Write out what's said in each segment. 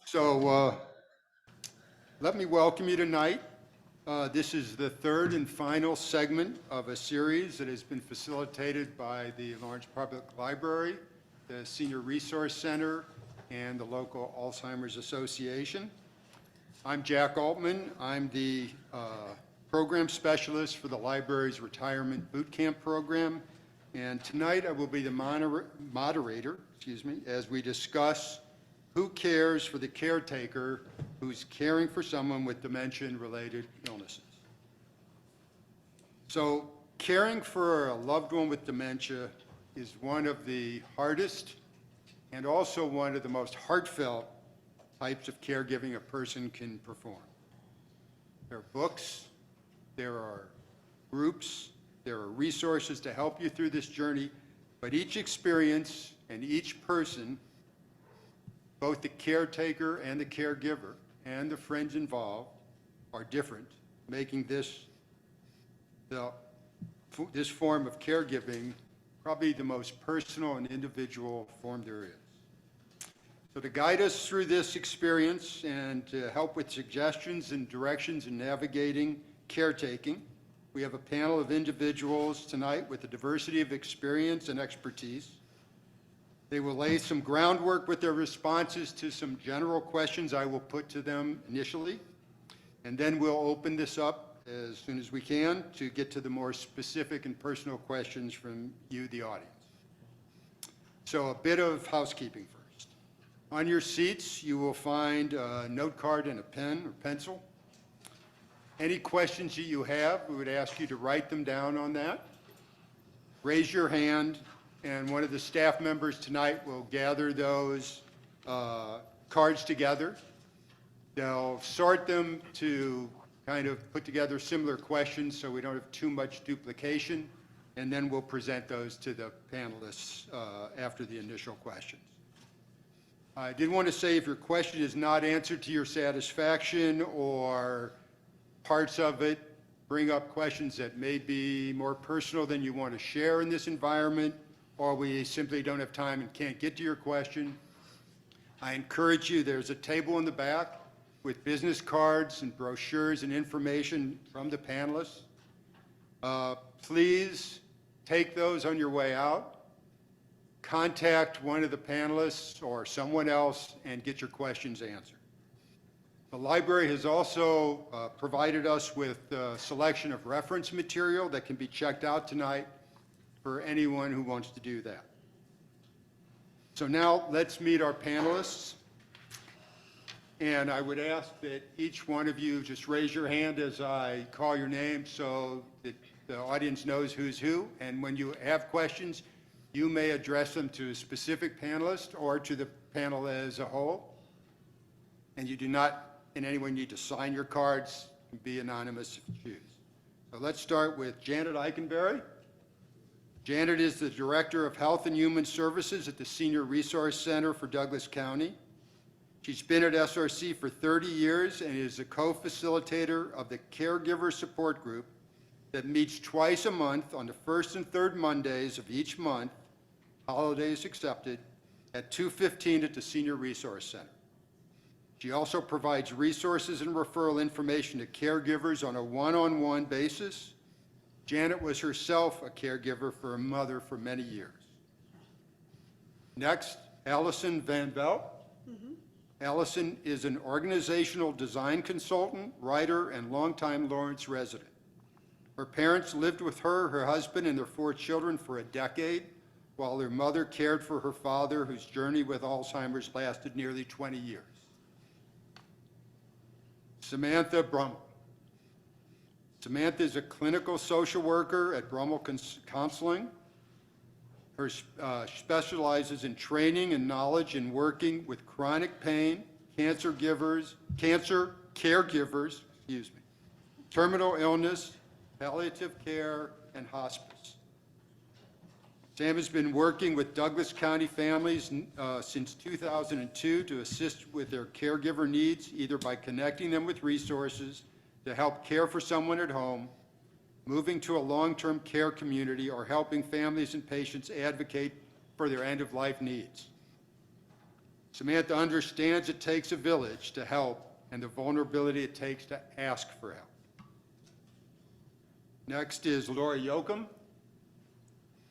So let me welcome you tonight. This is the third and final segment of a series that has been facilitated by the Lawrence Public Library, the Senior Resource Center, and the local Alzheimer's Association. I'm Jack Altman. I'm the program specialist for the library's retirement boot camp program. And tonight I will be the moderator, as we discuss who cares for the caretaker who's caring for someone with dementia and related illnesses. So caring for a loved one with dementia is one of the hardest and also one of the most heartfelt types of caregiving a person can perform. There are books, there are groups, there are resources to help you through this journey, but each experience and each person, both the caretaker and the caregiver and the friends involved, are different, making this form of caregiving probably the most personal and individual form there is. So to guide us through this experience and to help with suggestions and directions in navigating caretaking, we have a panel of individuals tonight with a diversity of experience and expertise. They will lay some groundwork with their responses to some general questions I will put to them initially, and then we'll open this up as soon as we can to get to the more specific and personal questions from you, the audience. So a bit of housekeeping first. On your seats, you will find a note card and a pen or pencil. Any questions that you have, we would ask you to write them down on that. Raise your hand, and one of the staff members tonight will gather those cards together. They'll sort them to kind of put together similar questions so we don't have too much duplication, and then we'll present those to the panelists after the initial questions. I did want to say if your question is not answered to your satisfaction or parts of it bring up questions that may be more personal than you want to share in this environment, or we simply don't have time and can't get to your question, I encourage you, there's a table in the back with business cards and brochures and information from the panelists. Please take those on your way out. Contact one of the panelists or someone else and get your questions answered. The library has also provided us with a selection of reference material that can be checked out tonight for anyone who wants to do that. So now let's meet our panelists. And I would ask that each one of you just raise your hand as I call your name so that the audience knows who's who. And when you have questions, you may address them to a specific panelist or to the panel as a whole. And you do not in any way need to sign your cards and be anonymous if you choose. So let's start with Janet Ikenberry. Janet is the Director of Health and Human Services at the Senior Resource Center for Douglas County. She's been at SRC for 30 years and is a co-facilitator of the Caregiver Support Group that meets twice a month on the first and third Mondays of each month, holidays accepted, at 2:15 at the Senior Resource Center. She also provides resources and referral information to caregivers on a one-on-one basis. Janet was herself a caregiver for a mother for many years. Next, Alyson Van Felt. Alyson is an organizational design consultant, writer, and longtime Lawrence resident. Her parents lived with her, her husband, and their 4 children for a decade, while their mother cared for her father, whose journey with Alzheimer's lasted nearly 20 years. Samantha Brummell. Samantha is a clinical social worker at Brummell Counseling. Her specializes in training and knowledge in working with chronic pain, cancer caregivers, terminal illness, palliative care, and hospice. Sam has been working with Douglas County families since 2002 to assist with their caregiver needs, either by connecting them with resources to help care for someone at home, moving to a long-term care community, or helping families and patients advocate for their end-of-life needs. Samantha understands it takes a village to help and the vulnerability it takes to ask for help. Next is Lori Yocum.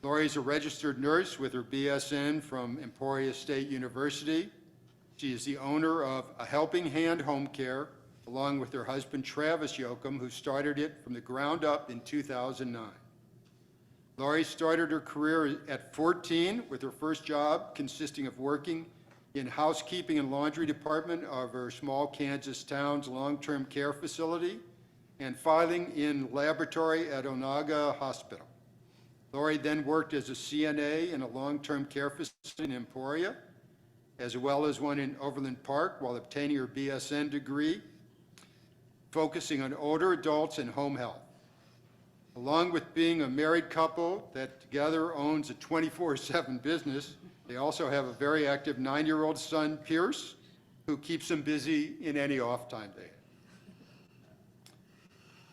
Lori is a registered nurse with her BSN from Emporia State University. She is the owner of A Helping Hand Home Care, along with her husband Travis Yocum, who started it from the ground up in 2009. Lori started her career at 14 with her first job consisting of working in housekeeping and laundry department of her small Kansas town's long-term care facility and filing in laboratory at Onaga Hospital. Lori then worked as a CNA in a long-term care facility in Emporia, as well as one in Overland Park while obtaining her BSN degree, focusing on older adults and home health. Along with being a married couple that together owns a 24/7 business, they also have a very active 9-year-old son, Pierce, who keeps them busy in any off time they have.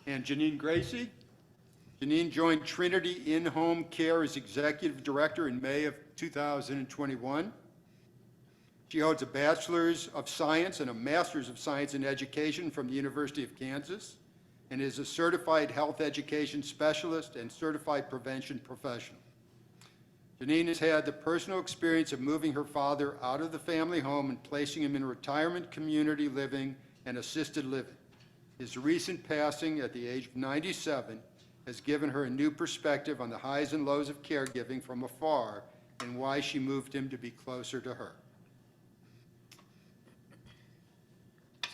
And Janine Gracy. Janine joined Trinity In-Home Care as Executive Director in May of 2021. She holds a Bachelor's of Science and a Master's of Science in Education from the University of Kansas and is a Certified Health Education Specialist and Certified Prevention Professional. Janine has had the personal experience of moving her father out of the family home and placing him in retirement community living and assisted living. His recent passing at the age of 97 has given her a new perspective on the highs and lows of caregiving from afar and why she moved him to be closer to her.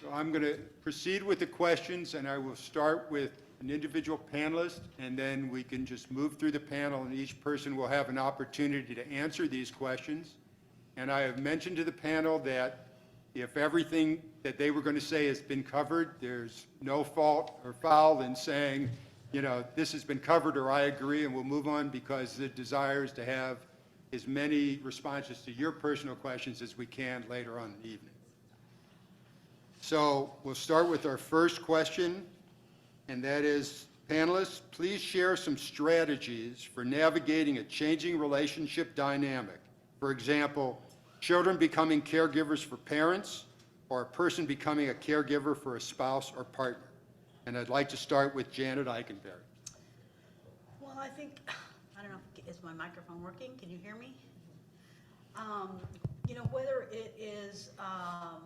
So I'm going to proceed with the questions, and I will start with an individual panelist, and then we can just move through the panel, and each person will have an opportunity to answer these questions. And I have mentioned to the panel that if everything that they were going to say has been covered, there's no fault or foul in saying, you know, this has been covered or I agree, and we'll move on, because the desire is to have as many responses to your personal questions as we can later on in the evening. So we'll start with our first question, and that is, panelists, please share some strategies for navigating a changing relationship dynamic. For example, children becoming caregivers for parents, or a person becoming a caregiver for a spouse or partner. And I'd like to start with Janet Ikenberry. Well, I think, I don't know, is my microphone working? Can you hear me? You know, whether it is a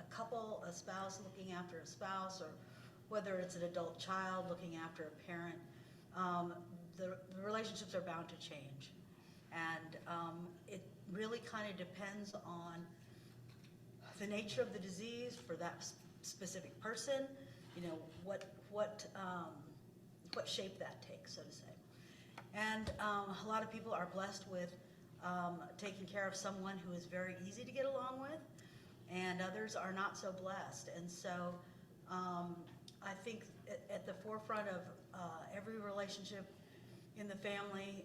couple, a spouse looking after a spouse, or whether it's an adult child looking after a parent, the relationships are bound to change. And it really kind of depends on the nature of the disease for that specific person, you know, what shape that takes, so to say. And a lot of people are blessed with taking care of someone who is very easy to get along with, and others are not so blessed. And so I think at the forefront of every relationship in the family,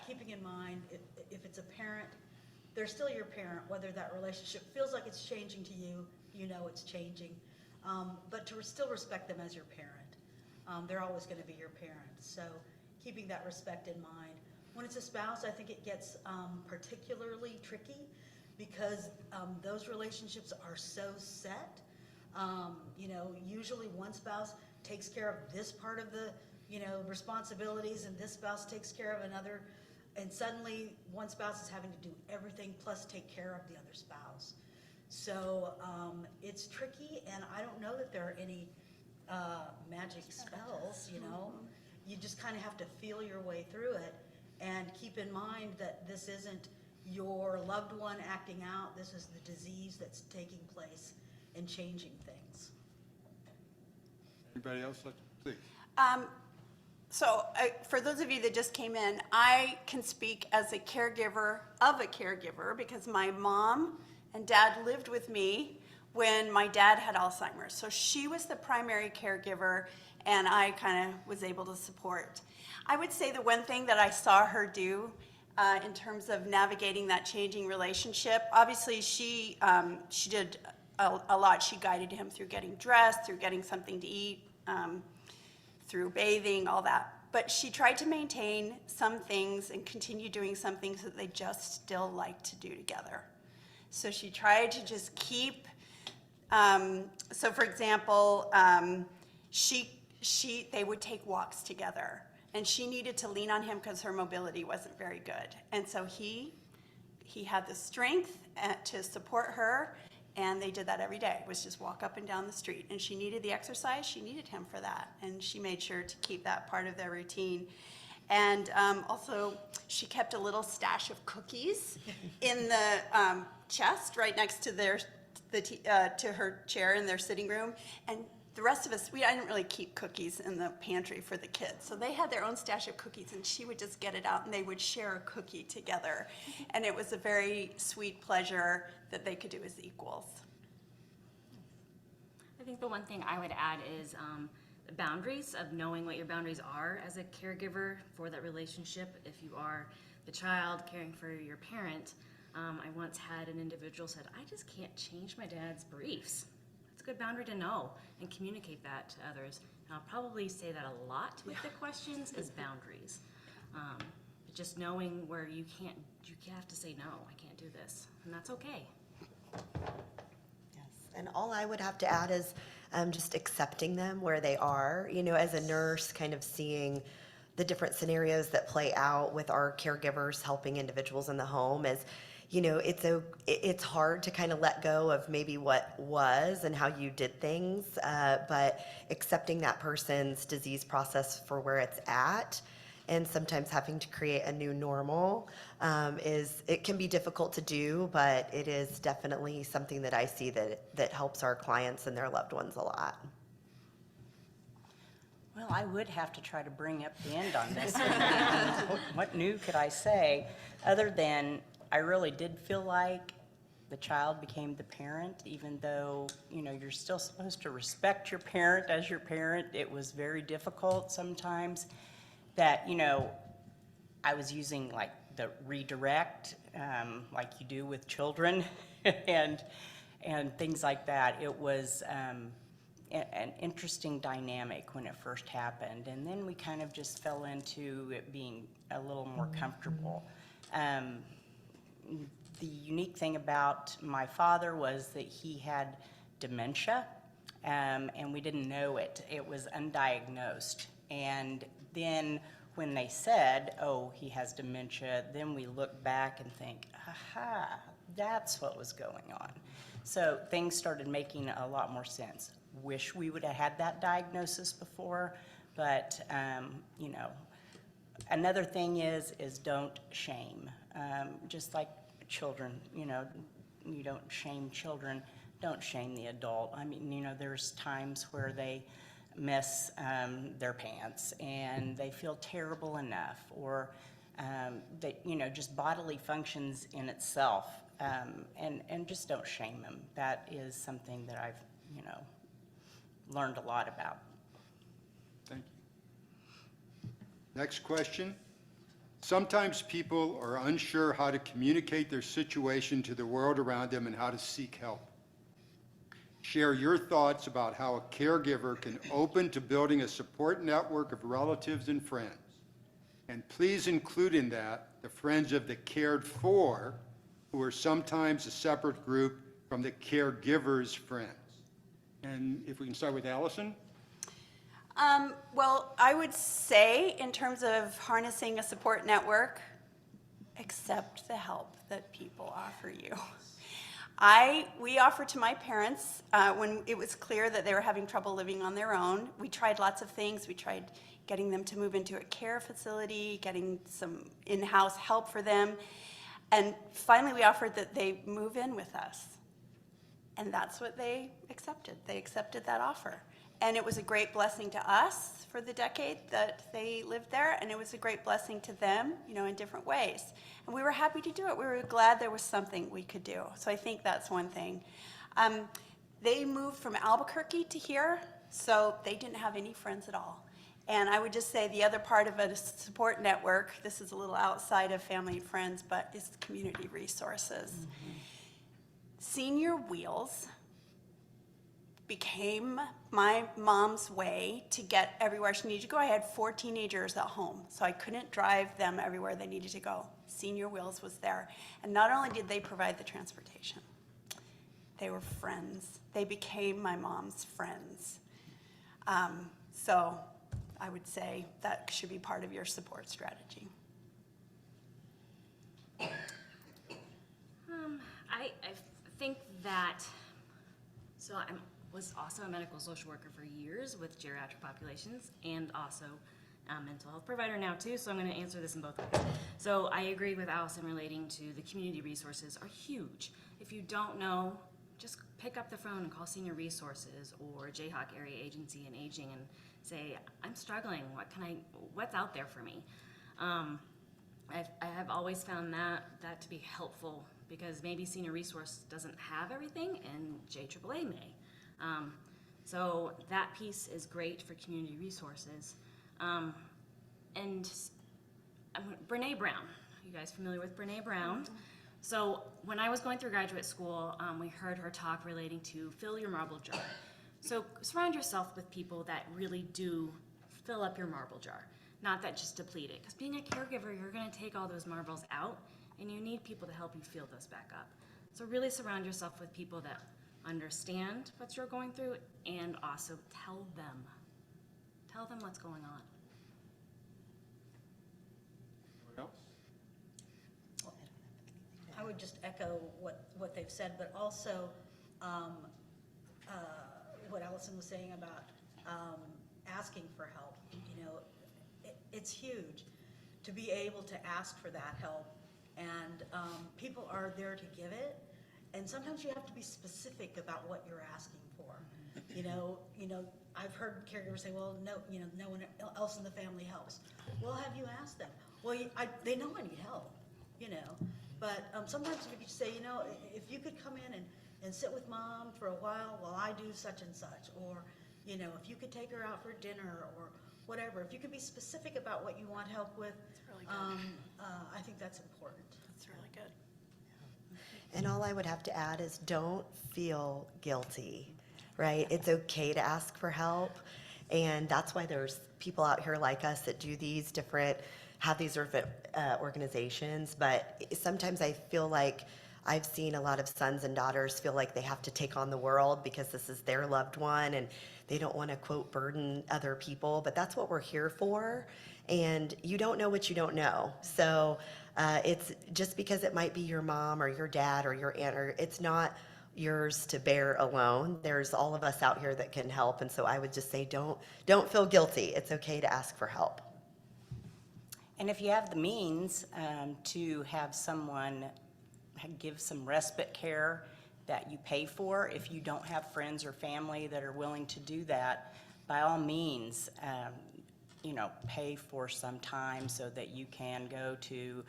keeping in mind if it's a parent, they're still your parent, whether that relationship feels like it's changing to you, you know it's changing, but to still respect them as your parent. They're always going to be your parent, so keeping that respect in mind. When it's a spouse, I think it gets particularly tricky because those relationships are so set. You know, usually one spouse takes care of this part of the, you know, responsibilities, and this spouse takes care of another, and suddenly one spouse is having to do everything plus take care of the other spouse. So it's tricky, and I don't know that there are any magic spells, you know. You just kind of have to feel your way through it and keep in mind that this isn't your loved one acting out, this is the disease that's taking place and changing things. Anybody else? Please. So for those of you that just came in, I can speak as a caregiver of a caregiver because my mom and dad lived with me when my dad had Alzheimer's. So she was the primary caregiver, and I kind of was able to support. I would say the one thing that I saw her do in terms of navigating that changing relationship, obviously she did a lot. She guided him through getting dressed, through getting something to eat, through bathing, all that. But she tried to maintain some things and continue doing some things that they just still like to do together. So she tried to just keep, so for example, they would take walks together, and she needed to lean on him because her mobility wasn't very good. And so he had the strength to support her, and they did that every day, was just walk up and down the street. And she needed the exercise, she needed him for that, and she made sure to keep that part of their routine. And also, she kept a little stash of cookies in the chest right next to to her chair in their sitting room. And the rest of us, I didn't really keep cookies in the pantry for the kids. So they had their own stash of cookies, and she would just get it out, and they would share a cookie together. And it was a very sweet pleasure that they could do as equals. I think the one thing I would add is the boundaries of knowing what your boundaries are as a caregiver for that relationship. If you are the child caring for your parent, I once had an individual said, I just can't change my dad's briefs. That's a good boundary to know and communicate that to others. And I'll probably say that a lot with the questions is boundaries. But just knowing where you have to say, no, I can't do this, and that's okay. Yes, and all I would have to add is just accepting them where they are. You know, as a nurse, kind of seeing the different scenarios that play out with our caregivers helping individuals in the home is, you know, it's hard to kind of let go of maybe what was and how you did things, but accepting that person's disease process for where it's at, and sometimes having to create a new normal it can be difficult to do, but it is definitely something that I see that helps our clients and their loved ones a lot. Well, I would have to try to bring up the end on this. What new could I say other than I really did feel like the child became the parent, even though, you know, you're still supposed to respect your parent as your parent. It was very difficult sometimes that, you know, I was using like the redirect, like you do with children and things like that. It was an interesting dynamic when it first happened, and then we kind of just fell into it being a little more comfortable. The unique thing about my father was that he had dementia, and we didn't know it. It was undiagnosed. And then when they said, oh, he has dementia, then we look back and think, aha, that's what was going on. So things started making a lot more sense. Wish we would have had that diagnosis before, but you know, another thing is don't shame. Just like children, you know, you don't shame children, don't shame the adult. I mean, you know, there's times where they miss their pants and they feel terrible enough, or that, you know, just bodily functions in itself, and just don't shame them. That is something that I've, you know, learned a lot about. Thank you. Next question. Sometimes people are unsure how to communicate their situation to the world around them and how to seek help. Share your thoughts about how a caregiver can open to building a support network of relatives and friends. And please include in that the friends of the cared for, who are sometimes a separate group from the caregiver's friends. And if we can start with Alyson. Well, I would say in terms of harnessing a support network, accept the help that people offer you. We offered to my parents when it was clear that they were having trouble living on their own. We tried lots of things. We tried getting them to move into a care facility, getting some in-house help for them. And finally, we offered that they move in with us. And that's what they accepted. They accepted that offer. And it was a great blessing to us for the decade that they lived there, and it was a great blessing to them, you know, in different ways. And we were happy to do it. We were glad there was something we could do. So I think that's one thing. They moved from Albuquerque to here, so they didn't have any friends at all. And I would just say the other part of a support network, this is a little outside of family and friends, but is community resources. Mm-hmm. Senior Wheels became my mom's way to get everywhere she needed to go. I had 4 teenagers at home, so I couldn't drive them everywhere they needed to go. Senior Wheels was there. And not only did they provide the transportation, they were friends. They became my mom's friends. So I would say that should be part of your support strategy. I think that, so I was also a medical social worker for years with geriatric populations and also a mental health provider now too, so I'm going to answer this in both ways. So I agree with Alyson relating to the community resources are huge. If you don't know, just pick up the phone and call Senior Resources or Jayhawk Area Agency and Aging and say, I'm struggling, what's out there for me? I have always found that to be helpful because maybe Senior Resource doesn't have everything and JAAA may. So that piece is great for community resources. And Brene Brown, you guys familiar with Brene Brown? So when I was going through graduate school, we heard her talk relating to fill your marble jar. So surround yourself with people that really do fill up your marble jar, not that just deplete it. Because being a caregiver, you're going to take all those marbles out, and you need people to help you fill those back up. So really surround yourself with people that understand what you're going through and also tell them what's going on. What else? I would just echo what they've said, but also what Alyson was saying about asking for help. You know, it's huge to be able to ask for that help, and people are there to give it. And sometimes you have to be specific about what you're asking for. You know, I've heard caregivers say, "Well, no one else in the family helps." Well, have you asked them? Well, they know I need help. You know, but sometimes if you say, if you could come in and sit with mom for a while I do such and such, or if you could take her out for dinner or whatever, if you could be specific about what you want help with, That's really good. I think that's important. That's really good. And all I would have to add is don't feel guilty, right? It's okay to ask for help. And that's why there's people out here like us that do these different, have these different organizations. But sometimes I feel like I've seen a lot of sons and daughters feel like they have to take on the world because this is their loved one and they don't want to, quote, burden other people. But that's what we're here for. And you don't know what you don't know. So it's just because it might be your mom or your dad or your aunt, or it's not yours to bear alone. There's all of us out here that can help. And so I would just say, don't feel guilty. It's okay to ask for help. And if you have the means to have someone give some respite care that you pay for, if you don't have friends or family that are willing to do that, by all means, pay for some time so that you can go to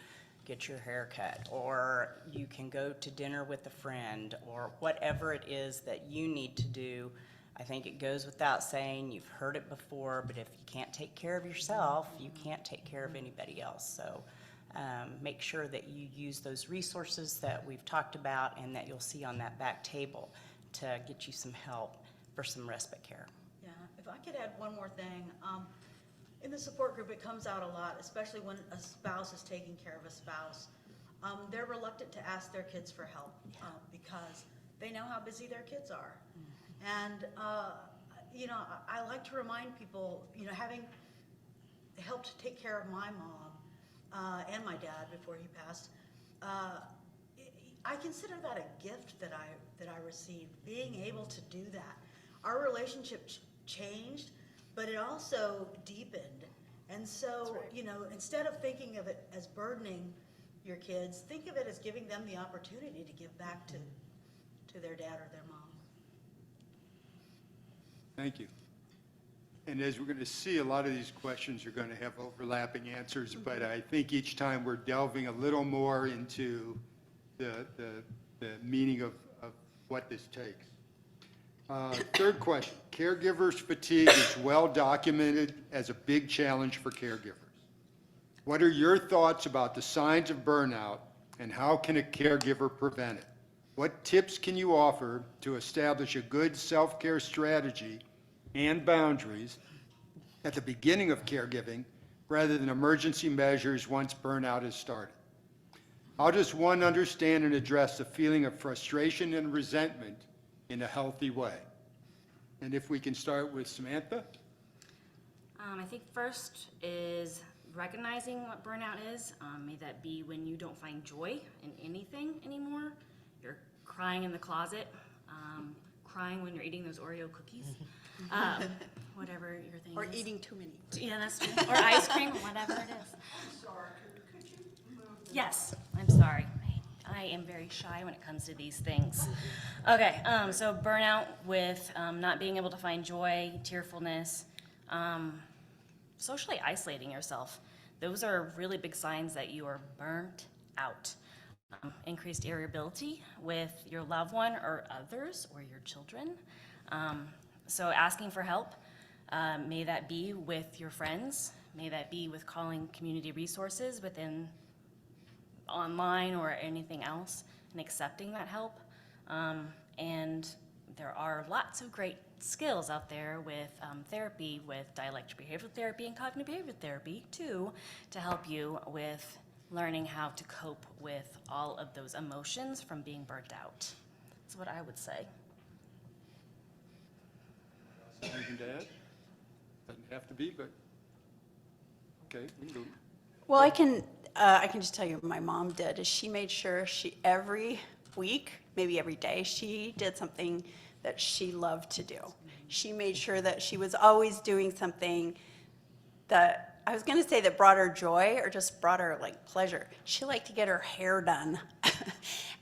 get your hair cut, or you can go to dinner with a friend, or whatever it is that you need to do. I think it goes without saying, you've heard it before, but if you can't take care of yourself, you can't take care of anybody else. So make sure that you use those resources that we've talked about and that you'll see on that back table to get you some help for some respite care. Yeah, if I could add one more thing. In the support group, it comes out a lot, especially when a spouse is taking care of a spouse. They're reluctant to ask their kids for help because they know how busy their kids are. And, I like to remind people, having helped take care of my mom and my dad before he passed, I consider that a gift that I received, being able to do that. Our relationship changed, but it also deepened. And so, right. Instead of thinking of it as burdening your kids, think of it as giving them the opportunity to give back to their dad or their mom. Thank you. And as we're going to see, a lot of these questions are going to have overlapping answers, but I think each time we're delving a little more into the meaning of what this takes. Third question, caregivers fatigue is well documented as a big challenge for caregivers. What are your thoughts about the signs of burnout and how can a caregiver prevent it? what tips can you offer to establish a good self-care strategy and boundaries at the beginning of caregiving rather than emergency measures once burnout has started? How does one understand and address the feeling of frustration and resentment in a healthy way? And if we can start with Samantha? I think first is recognizing what burnout is. May that be when you don't find joy in anything anymore. You're crying in the closet, crying when you're eating those Oreo cookies, whatever your thing Or is. eating too many. Yeah, that's true. Or ice cream, or whatever it is. Yes, I'm sorry. I am very shy when it comes to these things. Okay, so burnout with not being able to find joy, tearfulness, socially isolating yourself. Those are really big signs that you are burnt out. Increased irritability with your loved one or others or your children. So asking for help, may that be with your friends, may that be with calling community resources within online or anything else, and accepting that help. And there are lots of great skills out there with therapy, with dialectical behavioral therapy and cognitive behavioral therapy too, to help you with learning how to cope with all of those emotions from being burnt out. That's what I would say. Anything to add? Doesn't have to be, but, okay, we can go. Well, I can just tell you what my mom did, is she made sure every week, maybe every day, she did something that she loved to do. She made sure that she was always doing something that, I was gonna say that brought her joy or just brought her like pleasure. She liked to get her hair done.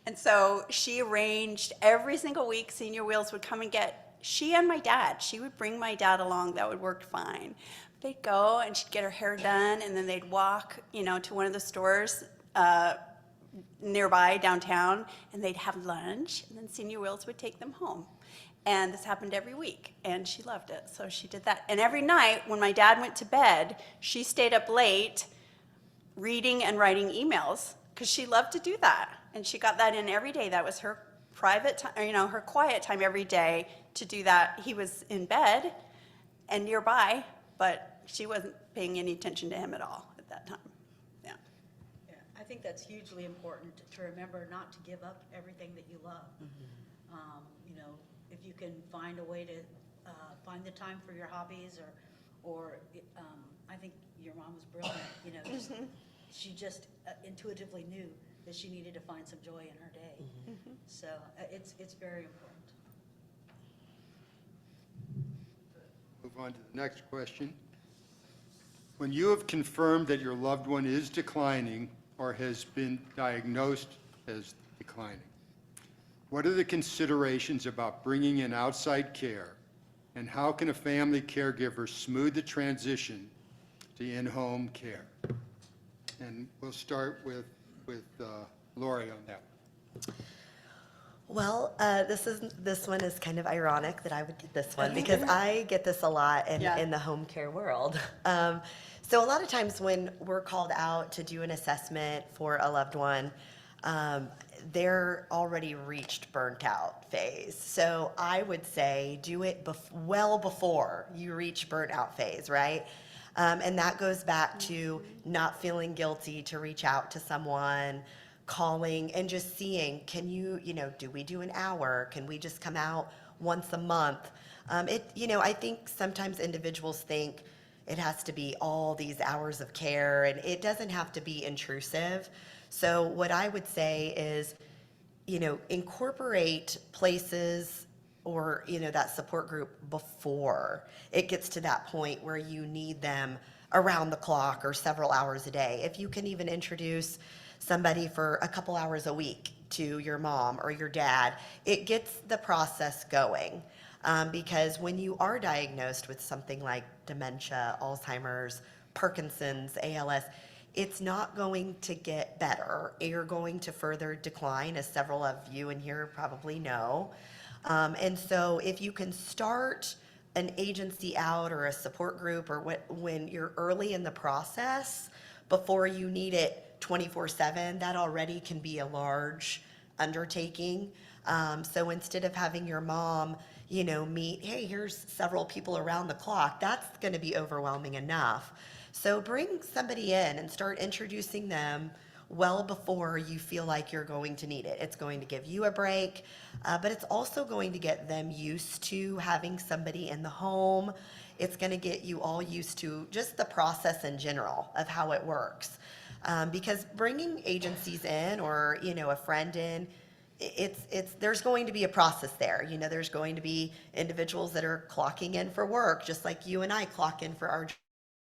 And so she arranged every single week, Senior Wheels would come and get, she and my dad, she would bring my dad along, that would work fine. They'd go and she'd get her hair done, and then they'd walk, to one of the stores nearby downtown, and they'd have lunch, and then Senior Wheels would take them home. And this happened every week, and she loved it, so she did that. And every night when my dad went to bed, she stayed up late reading and writing emails, because she loved to do that. And she got that in every day. That was her private time, her quiet time every day to do that. He was in bed and nearby, but she wasn't paying any attention to him at all at that time. Yeah. Yeah, I think that's hugely important to remember not to give up everything that you love. If you can find a way to find the time for your hobbies, or I think your mom was brilliant. She just intuitively knew that she needed to find some joy in her day. So it's very important. Move on to the next question. When you have confirmed that your loved one is declining or has been diagnosed as declining, what are the considerations about bringing in outside care, and how can a family caregiver smooth the transition to in-home care? And we'll start with Lori on that one. Well, this one is kind of ironic that I would get this one, because I get this a lot in the home care world. So a lot of times when we're called out to do an assessment for a loved one, they're already reached burnt out phase. So I would say do it well before you reach burnout phase, right? And that goes back to not feeling guilty to reach out to someone, calling and just seeing, can you, do we do an hour? Can we just come out once a month? I think sometimes individuals think it has to be all these hours of care, and it doesn't have to be intrusive. So what I would say is, incorporate places or, that support group before it gets to that point where you need them around the clock or several hours a day. If you can even introduce somebody for a couple hours a week to your mom or your dad, it gets the process going. Because when you are diagnosed with something like dementia, Alzheimer's, Parkinson's, ALS, it's not going to get better. You're going to further decline, as several of you in here probably know. And so if you can start an agency out or a support group, or when you're early in the process, before you need it 24/7, that already can be a large undertaking. So instead of having your mom, meet, hey, here's several people around the clock, that's going to be overwhelming enough. So bring somebody in and start introducing them well before you feel like you're going to need it. It's going to give you a break, but it's also going to get them used to having somebody in the home. It's going to get you all used to just the process in general of how it works. Because bringing agencies in or, a friend in, there's going to be a process there. There's going to be individuals that are clocking in for work, just like you and I clock in for our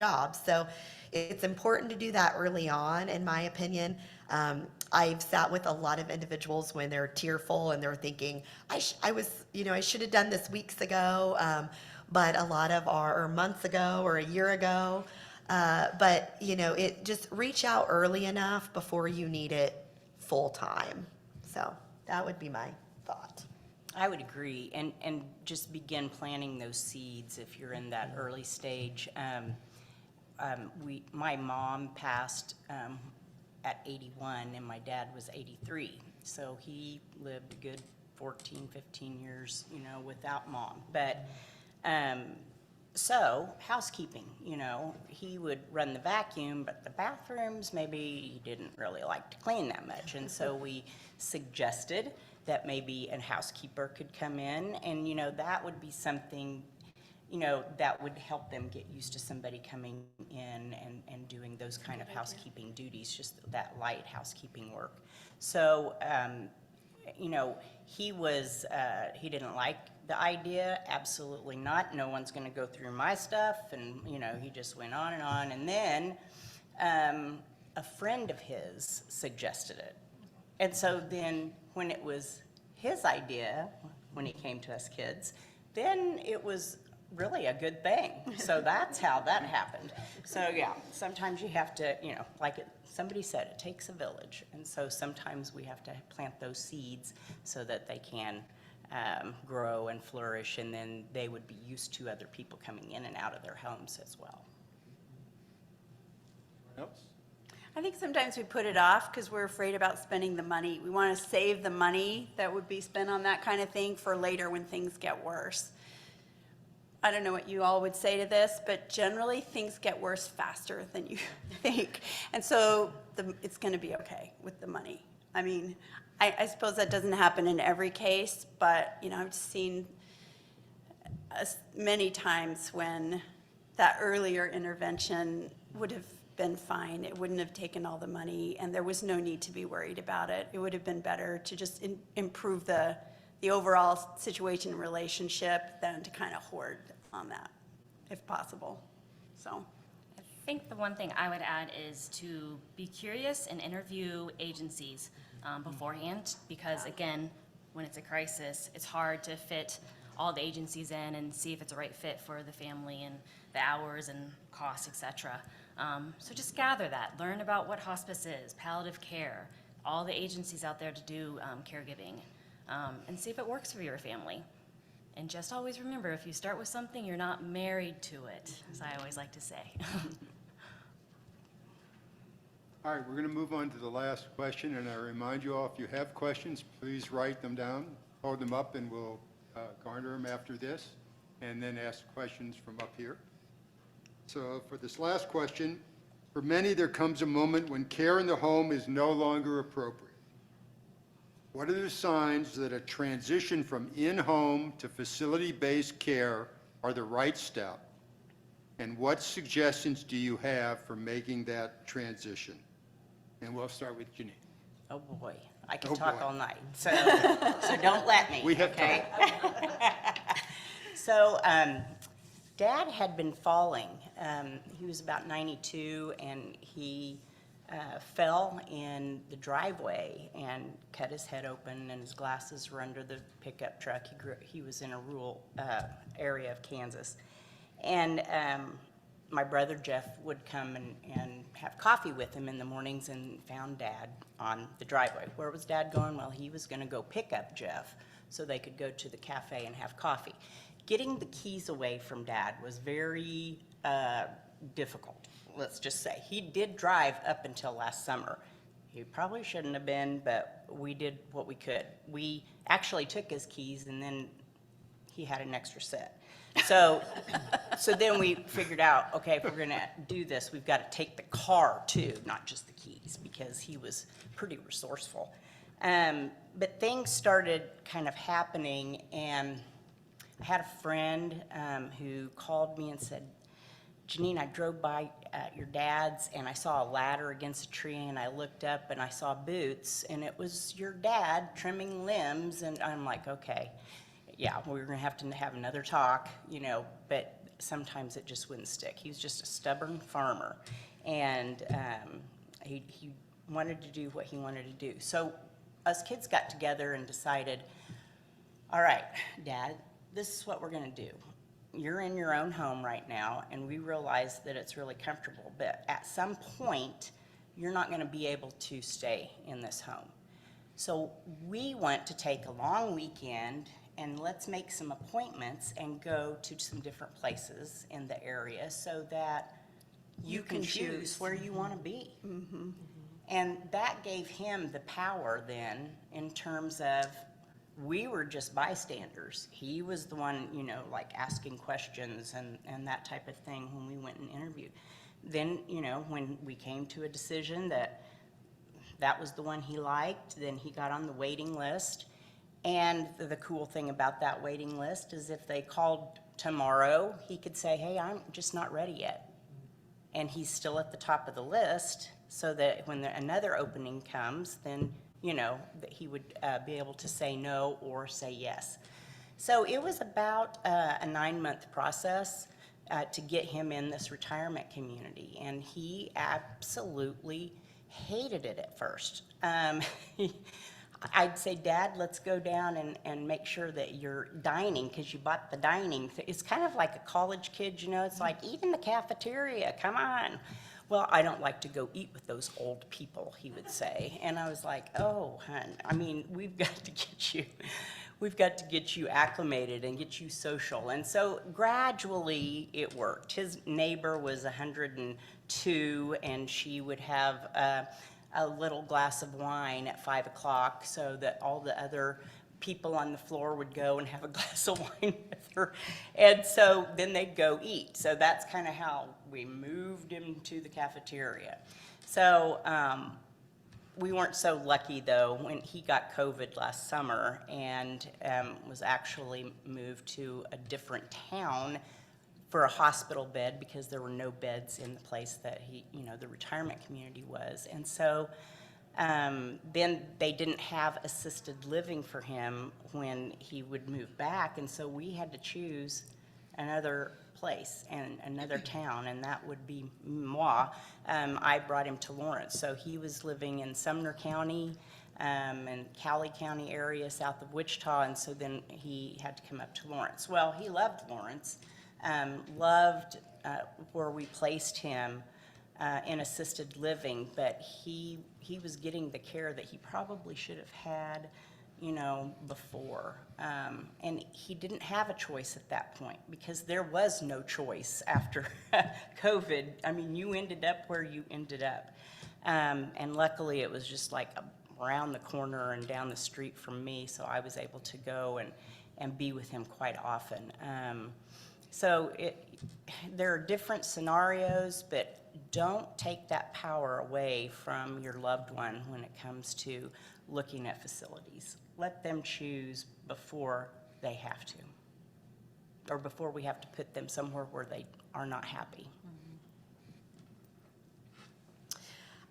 jobs. So it's important to do that early on, in my opinion. I've sat with a lot of individuals when they're tearful and they're thinking, I should have done this weeks ago, but a lot of or months ago or a year ago. But it just reach out early enough before you need it full time. So that would be my thought. I would agree, and just begin planting those seeds if you're in that early stage. My mom passed at 81 and my dad was 83. So he lived a good 14, 15 years, without mom. But so housekeeping, he would run the vacuum, but the bathrooms, maybe he didn't really like to clean that much. And so we suggested that maybe a housekeeper could come in and, that would be something that would help them get used to somebody coming in and doing those kind of housekeeping duties, just that light housekeeping work. So, he didn't like the idea, absolutely not. No one's gonna go through my stuff, and, he just went on. And then a friend of his suggested it. And so then when it was his idea, when he came to us kids, then it was really a good thing. So that's how that happened. So yeah, sometimes you have to, somebody said, it takes a village. And so sometimes we have to plant those seeds so that they can grow and flourish, and then they would be used to other people coming in and out of their homes as well. Anyone else? I think sometimes we put it off because we're afraid about spending the money. We want to save the money that would be spent on that kind of thing for later when things get worse. I don't know what you all would say to this, but generally things get worse faster than you think. And so it's going to be okay with the money. I mean, I suppose that doesn't happen in every case, but I've seen many times when that earlier intervention would have been fine. It wouldn't have taken all the money, and there was no need to be worried about it. It would have been better to just improve the overall situation and relationship than to kind of hoard on that, if possible. So I think the one thing I would add is to be curious and interview agencies beforehand, because again, when it's a crisis, it's hard to fit all the agencies in and see if it's a right fit for the family and the hours and costs, etc. So just gather that, learn about what hospice is, palliative care, all the agencies out there to do caregiving, and see if it works for your family. And just always remember, if you start with something, you're not married to it, as I always like to say. All right, we're going to move on to the last question, and I remind you all, if you have questions, please write them down, hold them up, and we'll garner them after this, and then ask questions from up here. So for this last question, for many, there comes a moment when care in the home is no longer appropriate. What are the signs that a transition from in-home to facility-based care are the right step? And what suggestions do you have for making that transition? And we'll start with Janine. Oh boy, I could Oh, talk boy. all night, so don't let me. We have okay? So Dad had been falling. He was about 92, and he fell in the driveway and cut his head open, and his glasses were under the pickup truck. He was in a rural area of Kansas. And my brother Jeff would come and have coffee with him in the mornings, and found Dad on the driveway. Where was Dad going? Well, he was going to go pick up Jeff so they could go to the cafe and have coffee. Getting the keys away from Dad was very difficult, let's just say. He did drive up until last summer. He probably shouldn't have been, but we did what we could. We actually took his keys, and then he had an extra set. So, so then we figured out, okay, if we're gonna do this, we've got to take the car too, not just the keys, because he was pretty resourceful. But things started kind of happening, and I had a friend who called me and said, Janine, I drove by your dad's and I saw a ladder against a tree, and I looked up and I saw boots, and it was your dad trimming limbs. And I'm like, okay, yeah, we're gonna have to have another talk, you know, but sometimes it just wouldn't stick. He was just a stubborn farmer, and he wanted to do what he wanted to do. So us kids got together and decided, all right, Dad, this is what we're gonna do. You're in your own home right now, and we realize that it's really comfortable, but at some point, you're not gonna be able to stay in this home. So we want to take a long weekend, and let's make some appointments and go to some different places in the area so that you can choose where you wanna be. And that gave him the power then, in terms of, we were just bystanders. He was the one, you know, like asking questions and that type of thing when we went and interviewed. Then, you know, when we came to a decision that that was the one he liked, then he got on the waiting list. And the cool thing about that waiting list is if they called tomorrow, he could say, hey, I'm just not ready yet. And he's still at the top of the list, so that when another opening comes, then you know, that he would be able to say no or say yes. So it was about a 9-month process to get him in this retirement community, and he absolutely hated it at first. I'd say, Dad, let's go down and make sure that you're dining, because you bought the dining. It's kind of like a college kid, you know, it's like, eat in the cafeteria, come on. Well, I don't like to go eat with those old people, he would say. And I was like, oh, hon, I mean, we've got to get you acclimated and get you social. And so gradually it worked. His neighbor was 102, and she would have a little glass of wine at 5 o'clock so that all the other people on the floor would go and have a glass of wine with her. And so then they'd go eat. So that's kind of how we moved him to the cafeteria. So we weren't so lucky, though, when he got COVID last summer and was actually moved to a different town for a hospital bed, because there were no beds in the place that he, you know, the retirement community was. And so then they didn't have assisted living for him when he would move back, and so we had to choose another place and another town, and that would be moi. I brought him to Lawrence, so he was living in Sumner County and Cowley County area south of Wichita, and so then he had to come up to Lawrence. Well, he loved Lawrence, loved where we placed him in assisted living, but he was getting the care that he probably should have had, you know, before. And he didn't have a choice at that point, because there was no choice after COVID. I mean, you ended up where you ended up. And luckily it was just like around the corner and down the street from me, so I was able to go and be with him quite often. So there are different scenarios, but don't take that power away from your loved one when it comes to looking at facilities. Let them choose before they have to, or before we have to put them somewhere where they are not happy.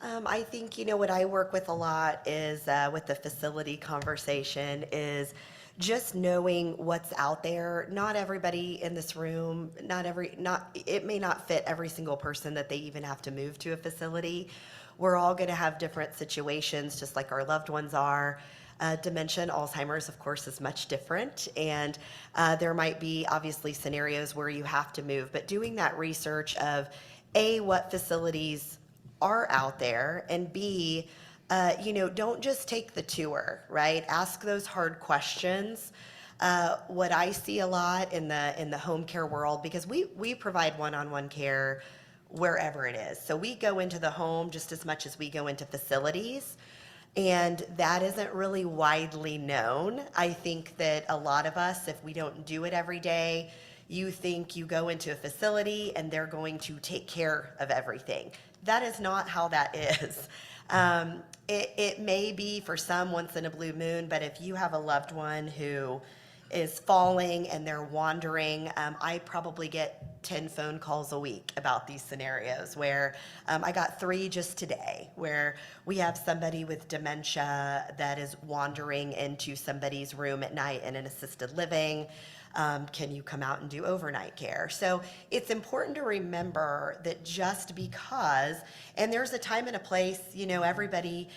I think, you know, what I work with a lot is with the facility conversation is just knowing what's out there. Not everybody in this room, it may not fit every single person that they even have to move to a facility. We're all going to have different situations, just like our loved ones are. Dementia and Alzheimer's, of course, is much different, and there might be obviously scenarios where you have to move, but doing that research of A, what facilities are out there, and B, you know, don't just take the tour, right? Ask those hard questions. What I see a lot in the home care world, because we provide one-on-one care wherever it is. So we go into the home just as much as we go into facilities. And that isn't really widely known. I think that a lot of us, if we don't do it every day, you think you go into a facility and they're going to take care of everything. That is not how that is. It may be for some once in a blue moon, but if you have a loved one who is falling and they're wandering, I probably get 10 phone calls a week about these scenarios where I got 3 just today, where we have somebody with dementia that is wandering into somebody's room at night in an assisted living. Can you come out and do overnight care? So it's important to remember that just because, and there's a time and a place, you know, everybody,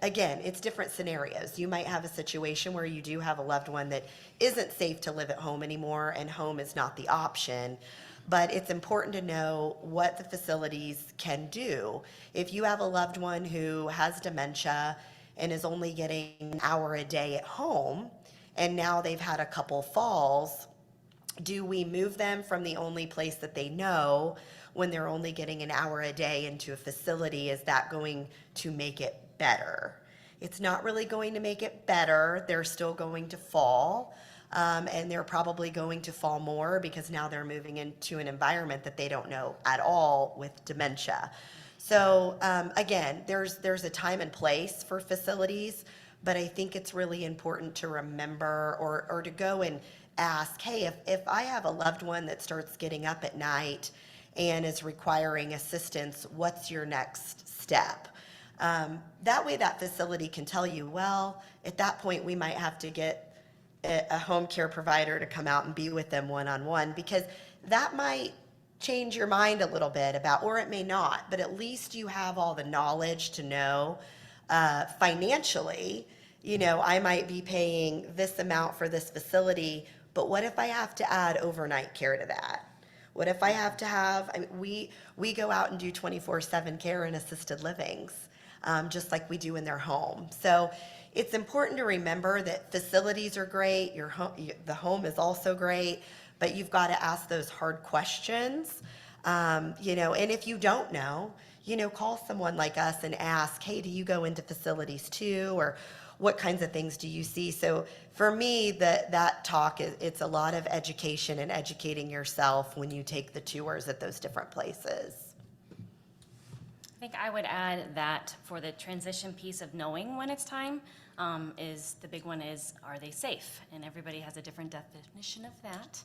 again, it's different scenarios. You might have a situation where you do have a loved one that isn't safe to live at home anymore and home is not the option. But it's important to know what the facilities can do. If you have a loved one who has dementia and is only getting an hour a day at home, and now they've had a couple falls, do we move them from the only place that they know when they're only getting an hour a day into a facility? Is that going to make it better? It's not really going to make it better. They're still going to fall, and they're probably going to fall more because now they're moving into an environment that they don't know at all with dementia. So again, there's a time and place for facilities, but I think it's really important to remember or to go and ask, hey, if I have a loved one that starts getting up at night and is requiring assistance, what's your next step? That way that facility can tell you, well, at that point we might have to get a home care provider to come out and be with them one-on-one, because that might change your mind a little bit about, or it may not, but at least you have all the knowledge to know financially, you know, I might be paying this amount for this facility, but what if I have to add overnight care to that? What if I have to have, I mean, we go out and do 24/7 care in assisted livings, just like we do in their home. So it's important to remember that facilities are great, your home, the home is also great, but you've got to ask those hard questions, you know, and if you don't know, you know, call someone like us and ask, hey, do you go into facilities too? Or what kinds of things do you see? So for me, that talk, it's a lot of education and educating yourself when you take the tours at those different places. I think I would add that for the transition piece of knowing when it's time, is the big one is, are they safe? And everybody has a different definition of that.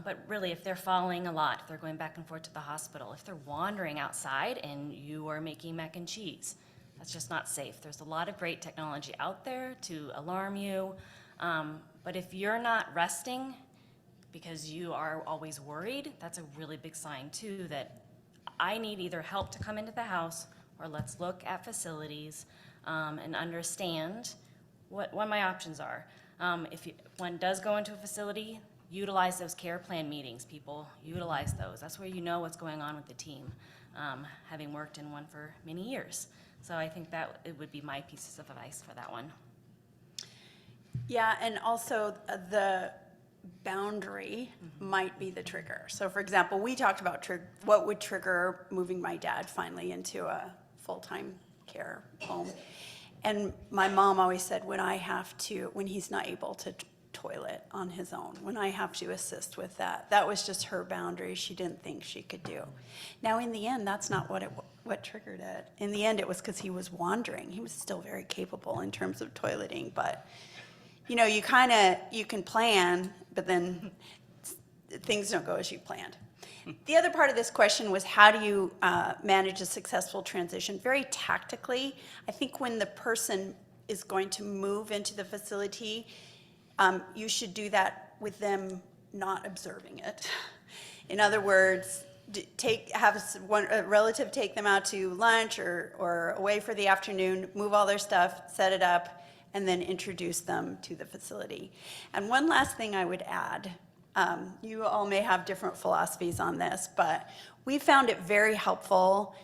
But really, if they're falling a lot, if they're going back and forth to the hospital, if they're wandering outside and you are making mac and cheese, that's just not safe. There's a lot of great technology out there to alarm you. But if you're not resting because you are always worried, that's a really big sign too that I need either help to come into the house, or let's look at facilities and understand what my options are. If one does go into a facility, utilize those care plan meetings, people. Utilize those. That's where you know what's going on with the team, having worked in one for many years. So I think that it would be my pieces of advice for that one. Yeah, and also the boundary might be the trigger. So for example, we talked about what would trigger moving my dad finally into a full-time care home. And my mom always said, when he's not able to toilet on his own, when I have to assist with that, that was just her boundary she didn't think she could do. Now in the end, that's not what triggered it. In the end, it was because he was wandering. He was still very capable in terms of toileting, but you know, you can plan, but then things don't go as you planned. The other part of this question was, how do you manage a successful transition? Very tactically, I think when the person is going to move into the facility, you should do that with them not observing it. In other words, have a relative take them out to lunch or away for the afternoon, move all their stuff, set it up, and then introduce them to the facility. And one last thing I would add, you all may have different philosophies on this, but we found it very helpful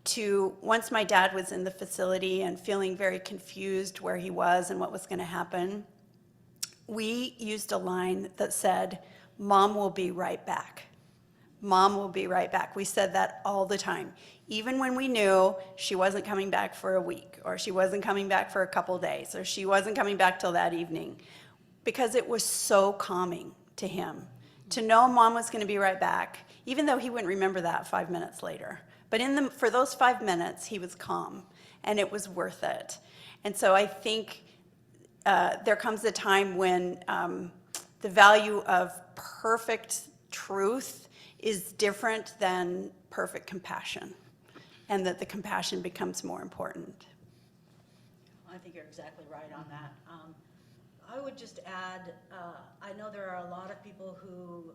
to, once my dad was in the facility and feeling very confused where he was and what was going to happen, we used a line that said, "Mom will be right back." Mom will be right back. We said that all the time. Even when we knew she wasn't coming back for a week, or she wasn't coming back for a couple days, or she wasn't coming back till that evening. Because it was so calming to him to know Mom was going to be right back, even though he wouldn't remember that 5 minutes later. But for those 5 minutes, he was calm, and it was worth it. And so I think there comes a time when the value of perfect truth is different than perfect compassion, and that the compassion becomes more important. I think you're exactly right on that. I would just add, I know there are a lot of people who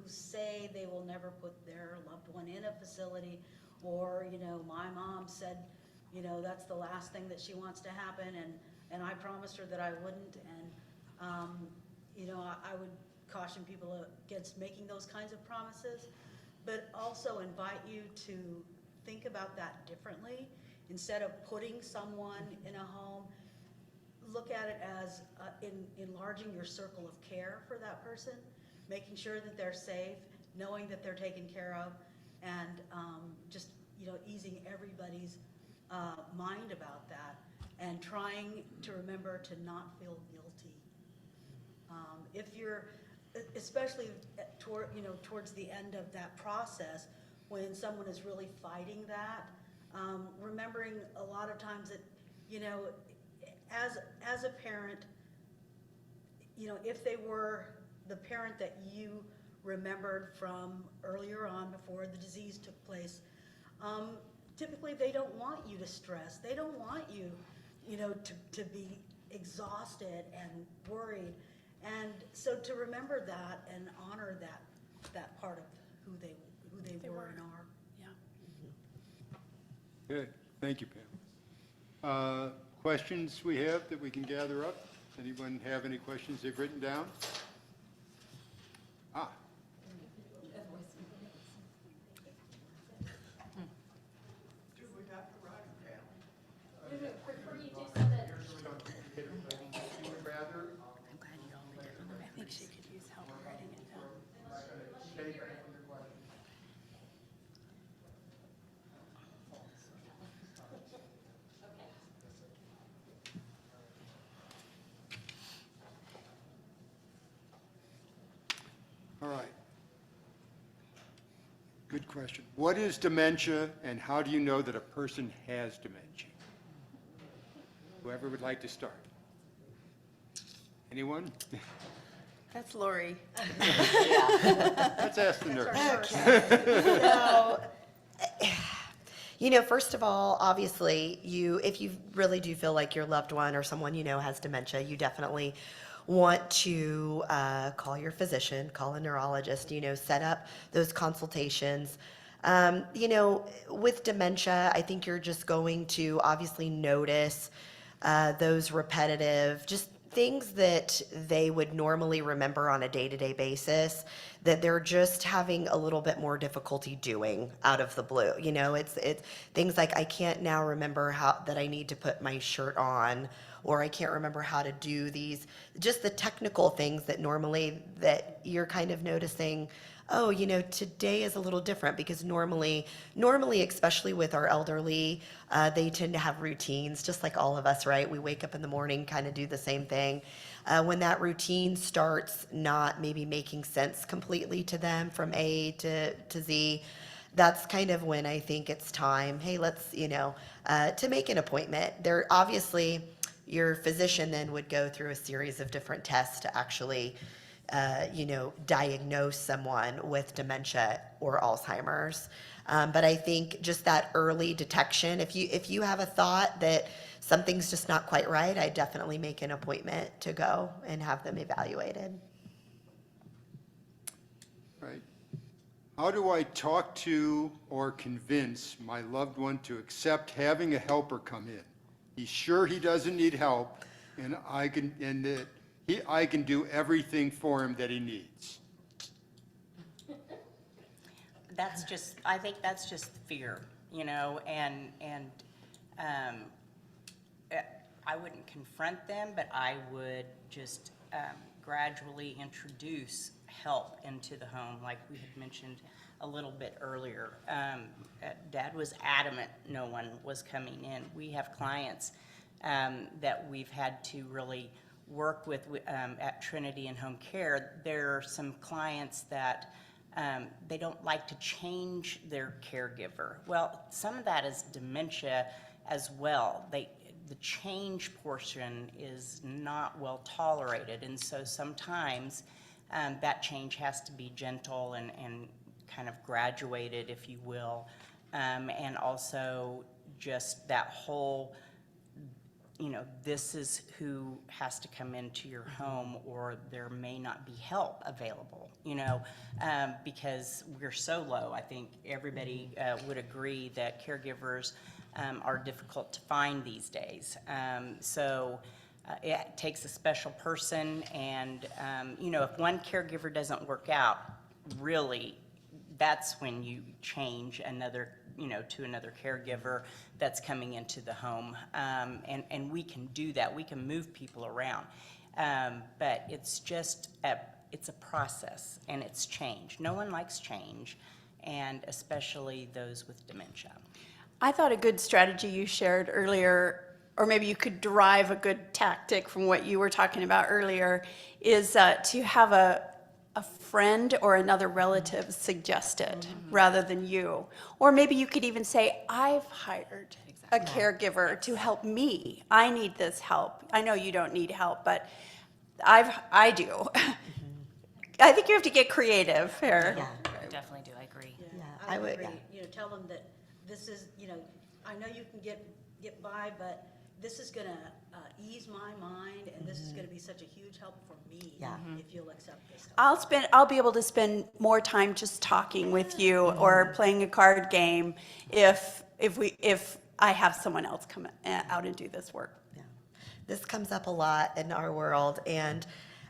say they will never put their loved one in a facility, or, my mom said, that's the last thing that she wants to happen, and I promised her that I wouldn't, and, I would caution people against making those kinds of promises, but also invite you to think about that differently. Instead of putting someone in a home, look at it as enlarging your circle of care for that person, making sure that they're safe, knowing that they're taken care of, and just easing everybody's mind about that, and trying to remember to not feel guilty. If you're, especially towards the end of that process, when someone is really fighting that, remembering a lot of times that, as a parent, if they were the parent that you remembered from earlier on before the disease took place, typically they don't want you to stress. They don't want you, to be exhausted and worried. And so to remember that and honor that part of who they were and are. Yeah. Good, thank you, Pam. Questions we have that we can gather up? Anyone have any questions they've written down? Ah. I think she could use help writing it down. All right. Good question. What is dementia, and how do you know that a person has dementia? Whoever would like to start. Anyone? That's Lori. Let's ask the nurse. So, first of all, obviously, if you really do feel like your loved one or someone you know has dementia, you definitely want to call your physician, call a neurologist, set up those consultations. With dementia, I think you're just going to obviously notice those repetitive, just things that they would normally remember on a day-to-day basis that they're just having a little bit more difficulty doing out of the blue. It's things like, I can't now remember that I need to put my shirt on, or I can't remember how to do these, just the technical things that normally that you're kind of noticing, oh, today is a little different, because normally, especially with our elderly, they tend to have routines, just like all of us, right? We wake up in the morning, kind of do the same thing. When that routine starts not maybe making sense completely to them from A to Z, that's kind of when I think it's time, hey, let's, to make an appointment. There, obviously, your physician then would go through a series of different tests to actually diagnose someone with dementia or Alzheimer's. But I think just that early detection, if you have a thought that something's just not quite right, I definitely make an appointment to go and have them evaluated. Right. How do I talk to or convince my loved one to accept having a helper come in? He's sure he doesn't need help, and I can do everything for him that he needs. I think that's just fear, and I wouldn't confront them, but I would just gradually introduce help into the home, like we had mentioned a little bit earlier. Dad was adamant no one was coming in. We have clients that we've had to really work with at Trinity and Home Care. There are some clients that they don't like to change their caregiver. Well, some of that is dementia as well. The change portion is not well tolerated, and so sometimes that change has to be gentle and kind of graduated, if you will, and also just that whole, this is who has to come into your home, or there may not be help available, because we're so low. I think everybody would agree that caregivers are difficult to find these days. So it takes a special person, and, if one caregiver doesn't work out, really, that's when you change another, to another caregiver that's coming into the home. And we can do that. We can move people around. But it's just it's a process, and it's change. No one likes change, and especially those with dementia. I thought a good strategy you shared earlier, or maybe you could derive a good tactic from what you were talking about earlier, is to have a friend or another relative suggest it rather than you. Or maybe you could even say, I've hired a caregiver to help me. I need this help. I know you don't need help, but I do. I think you have to get creative here. Yeah. I definitely do, I agree. Yeah, I I would- would agree, tell them that this is, I know you can get by, but this is gonna ease my mind, and this is gonna be such a huge help for me. Yeah. If you'll accept this help. I'll be able to spend more time just talking with you or playing a card game if I have someone else come out and do this work. Yeah. This comes up a lot in our world, and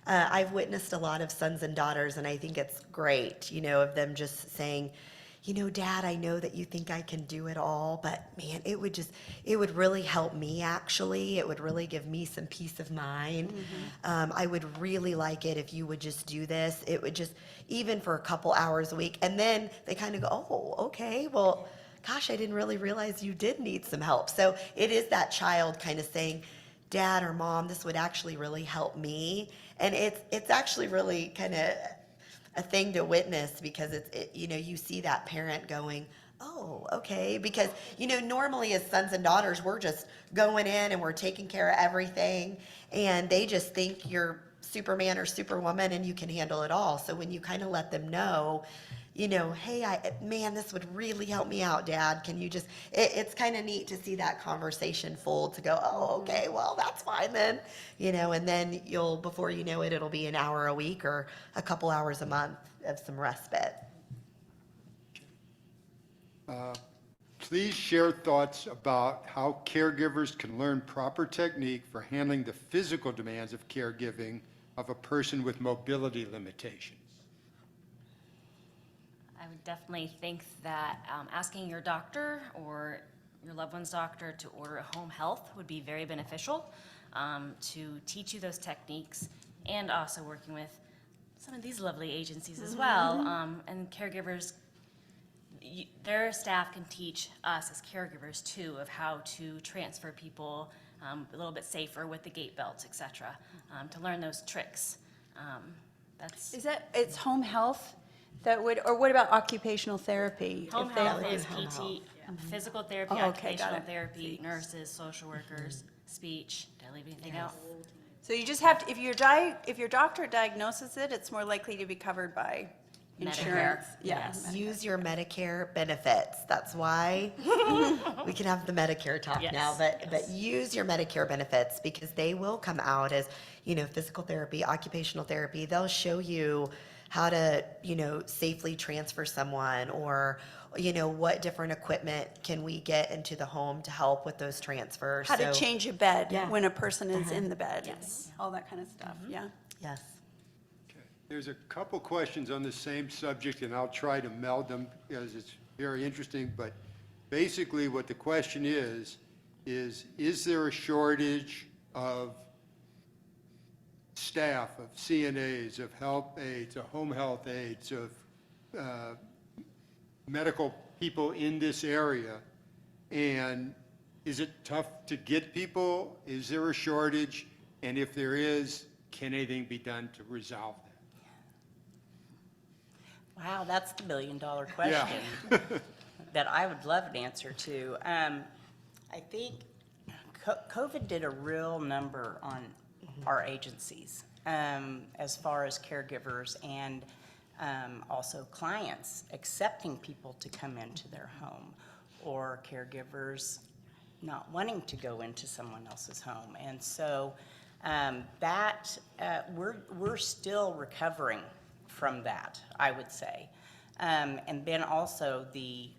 I've witnessed a lot of sons and daughters, and I think it's great, of them just saying, Dad, I know that you think I can do it all, but man, it would really help me, actually. It would really give me some peace of mind. I would really like it if you would just do this. It would just, even for a couple hours a week. And then they kind of go, oh, okay, well, gosh, I didn't really realize you did need some help. So it is that child kind of saying, Dad or Mom, this would actually really help me. And it's actually really kind of a thing to witness, because you see that parent going, oh, okay, because normally as sons and daughters, we're just going in and we're taking care of everything, and they just think you're Superman or Superwoman and you can handle it all. So when you kind of let them know, hey, man, this would really help me out, Dad. Can you just, it's kind of neat to see that conversation fold to go, oh, okay, well, that's fine then, and then before you know it, it'll be an hour a week or a couple hours a month of some respite. Please share thoughts about how caregivers can learn proper technique for handling the physical demands of caregiving of a person with mobility limitations. I would definitely think that asking your doctor or your loved one's doctor to order a home health would be very beneficial to teach you those techniques, and also working with some of these lovely agencies as well. And caregivers, their staff can teach us as caregivers too of how to transfer people a little bit safer with the gait belts, etc. To learn those tricks. It's home health that would, or what about occupational therapy? Home If they- health is home health. PT, physical therapy, Oh, okay, got occupational it. therapy, nurses, social workers, speech. Did I leave anything out? So you just have to, if your doctor diagnoses it, it's more likely to be covered by insurance. Medicare, Yeah. yes. Use your Medicare benefits. That's why we can have the Medicare talk now, but use your Medicare benefits, because they will come out as, physical therapy, occupational therapy. They'll show you how to, safely transfer someone, or, what different equipment can we get into the home to help with those transfers. How to So- change a bed Yeah. when a person is in the bed. Yes. All that kind of stuff, yeah. Yes. Okay. There's a couple questions on the same subject, and I'll try to meld them because it's very interesting. But basically what the question is there a shortage of staff of CNAs, of health aides, of home health aides, of medical people in this area? And is it tough to get people? Is there a shortage? And if there is, can anything be done to resolve that? Wow, that's the million-dollar question that I would love an answer to. I think COVID did a real number on our agencies as far as caregivers and also clients accepting people to come into their home, or caregivers not wanting to go into someone else's home. And so we're still recovering from that, I would say. And then also the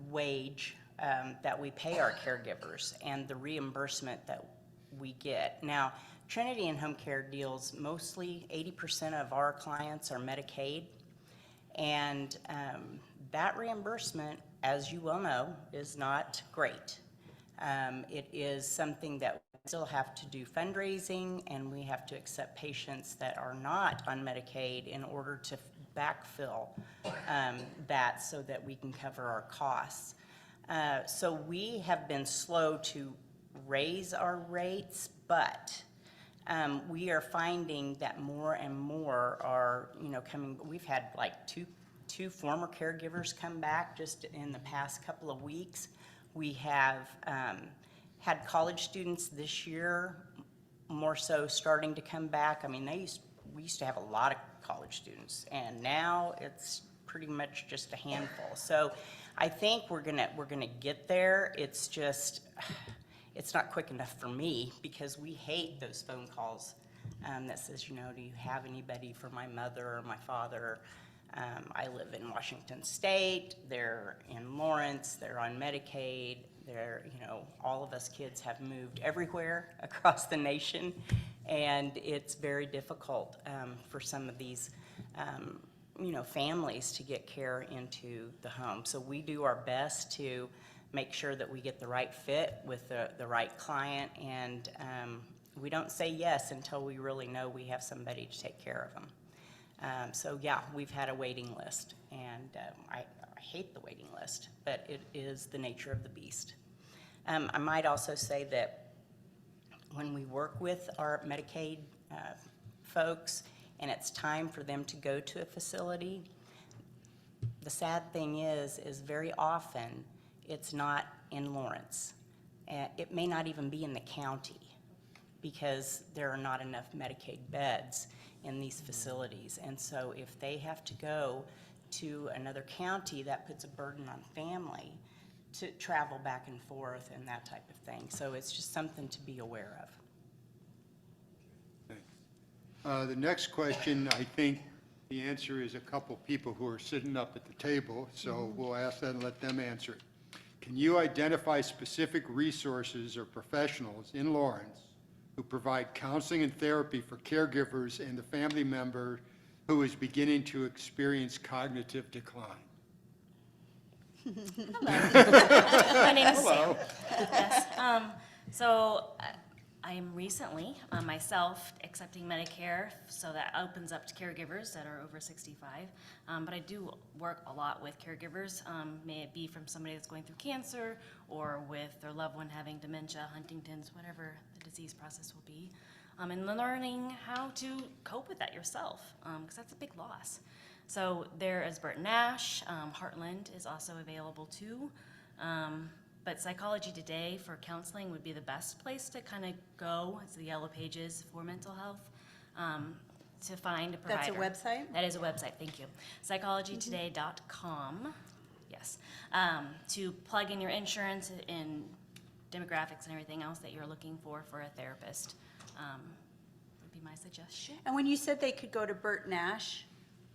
wage that we pay our caregivers and the reimbursement that we get. Now, Trinity and Home Care deals mostly, 80% of our clients are Medicaid, and that reimbursement, as you well know, is not great. It is something that we still have to do fundraising, and we have to accept patients that are not on Medicaid in order to backfill that so that we can cover our costs. So we have been slow to raise our rates, but we are finding that more and more are, coming. We've had like two former caregivers come back just in the past couple of weeks. We have had college students this year, more so starting to come back. I mean, we used to have a lot of college students, and now it's pretty much just a handful. So I think we're gonna get there. It's just, it's not quick enough for me, because we hate those phone calls that says, do you have anybody for my mother or my father? I live in Washington State, they're in Lawrence, they're on Medicaid, all of us kids have moved everywhere across the nation, and it's very difficult for some of these families to get care into the home. So we do our best to make sure that we get the right fit with the right client, and we don't say yes until we really know we have somebody to take care of them. So yeah, we've had a waiting list, and I hate the waiting list, but it is the nature of the beast. I might also say that when we work with our Medicaid folks, and it's time for them to go to a facility, the sad thing is very often it's not in Lawrence. It may not even be in the county, because there are not enough Medicaid beds in these facilities. And so if they have to go to another county, that puts a burden on family to travel back and forth and that type of thing. So it's just something to be aware of. The next question, I think the answer is a couple people who are sitting up at the table, so we'll ask them and let them answer it. Can you identify specific resources or professionals in Lawrence who provide counseling and therapy for caregivers and the family member who is beginning to experience cognitive decline? My name is Hello. Sam. Yes. So I am recently myself accepting Medicare, so that opens up to caregivers that are over 65. But I do work a lot with caregivers, may it be from somebody that's going through cancer or with their loved one having dementia, Huntington's, whatever the disease process will be, and learning how to cope with that yourself, because that's a big loss. So there is Bert Nash, Heartland is also available too. But Psychology Today for counseling would be the best place to kind of go. It's the yellow pages for mental health, to find a provider. That's a website? That is a website, thank you. Psychologytoday.com, yes. To plug in your insurance and demographics and everything else that you're looking for a therapist, would be my suggestion. And when you said they could go to Bert Nash,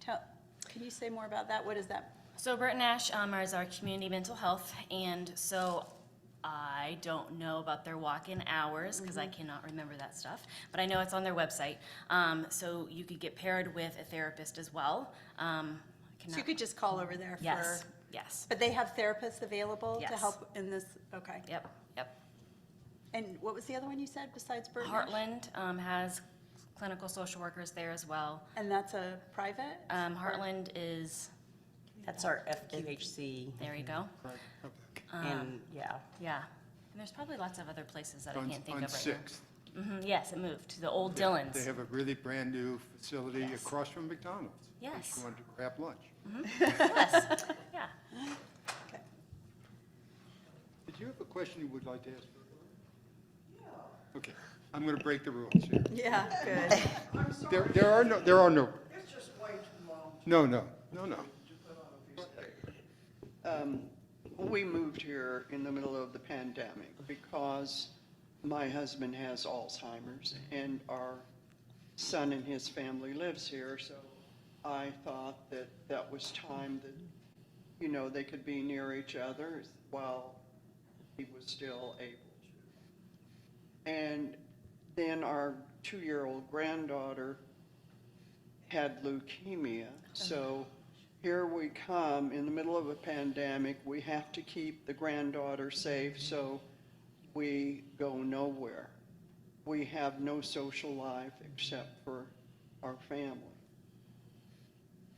can you say more about that? What is that? So Bert Nash is our community mental health, and so I don't know about their walk-in hours because I cannot remember that stuff, but I know it's on their website. So you could get paired with a therapist as well. So you could just call over there for... Yes. But they have therapists available to Yes. help in this, okay. Yep. And what was the other one you said besides Burton? Heartland has clinical social workers there as well. And that's a private? Heartland is, That's our FQHC, there you go. Right, okay. and, yeah. Yeah. And there's probably lots of other places that I On can't think on of right Sixth. now. Yes, it moved to the old They Dillons. have a really brand-new facility Yes. across from McDonald's. Yes. If you wanted to grab lunch. Yes, yeah. Did you have a question you would like to ask? Yeah. Okay, I'm going to break the rules here. Yeah, good. There are no, It's just way too long no. to put on a piece of paper. We moved here in the middle of the pandemic because my husband has Alzheimer's and our son and his family lives here, so I thought that that was time that, you know, they could be near each other while he was still able to. And then our 2-year-old granddaughter had leukemia, so here we come in the middle of a pandemic. We have to keep the granddaughter safe, so we go nowhere. We have no social life except for our family.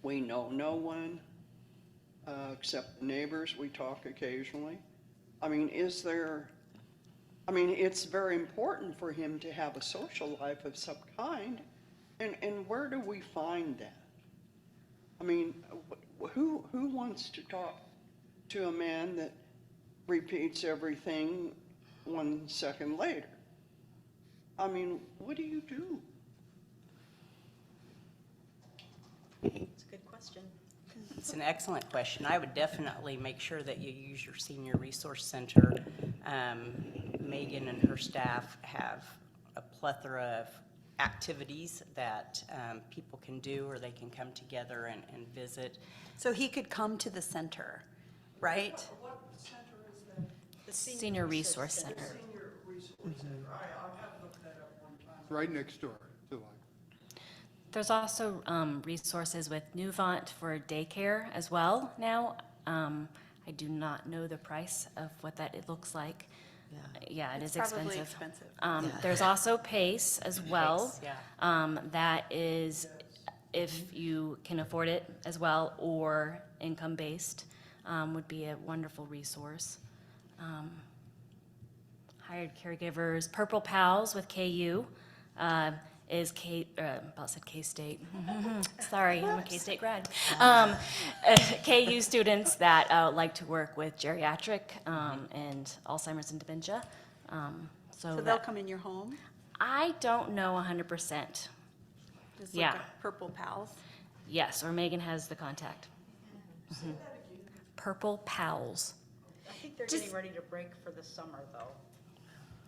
We know no one except the neighbors. We talk occasionally. I mean, it's very important for him to have a social life of some kind, and where do we find that? I mean, who wants to talk to a man that repeats everything 1 second later? I mean, what do you do? It's a good question. It's an excellent question. I would definitely make sure that you use your senior resource center. Megan and her staff have a plethora of activities that people can do, or they can come together and visit. So he could come to the center, right? What center is that? The Senior Resource Center. Senior Resource Center. I'll have to look that up one time. Right next door to like. There's also resources with Nuvant for daycare as well now. I do not know the price of what that it looks like. Yeah, it It's is probably expensive. expensive. There's also PACE as well. PACE, yeah. That is if you can afford it as well, or income-based, would be a wonderful resource. Hired caregivers, Purple Pals with KU is about said K-State. Sorry, I'm a K-State grad. KU students that like to work with geriatric and Alzheimer's and dementia. So they'll come in your home? I don't know 100%. Just look Yeah. up Purple Pals? Yes, or Megan has the contact. Purple Pals. I think they're getting ready to break for the summer, though.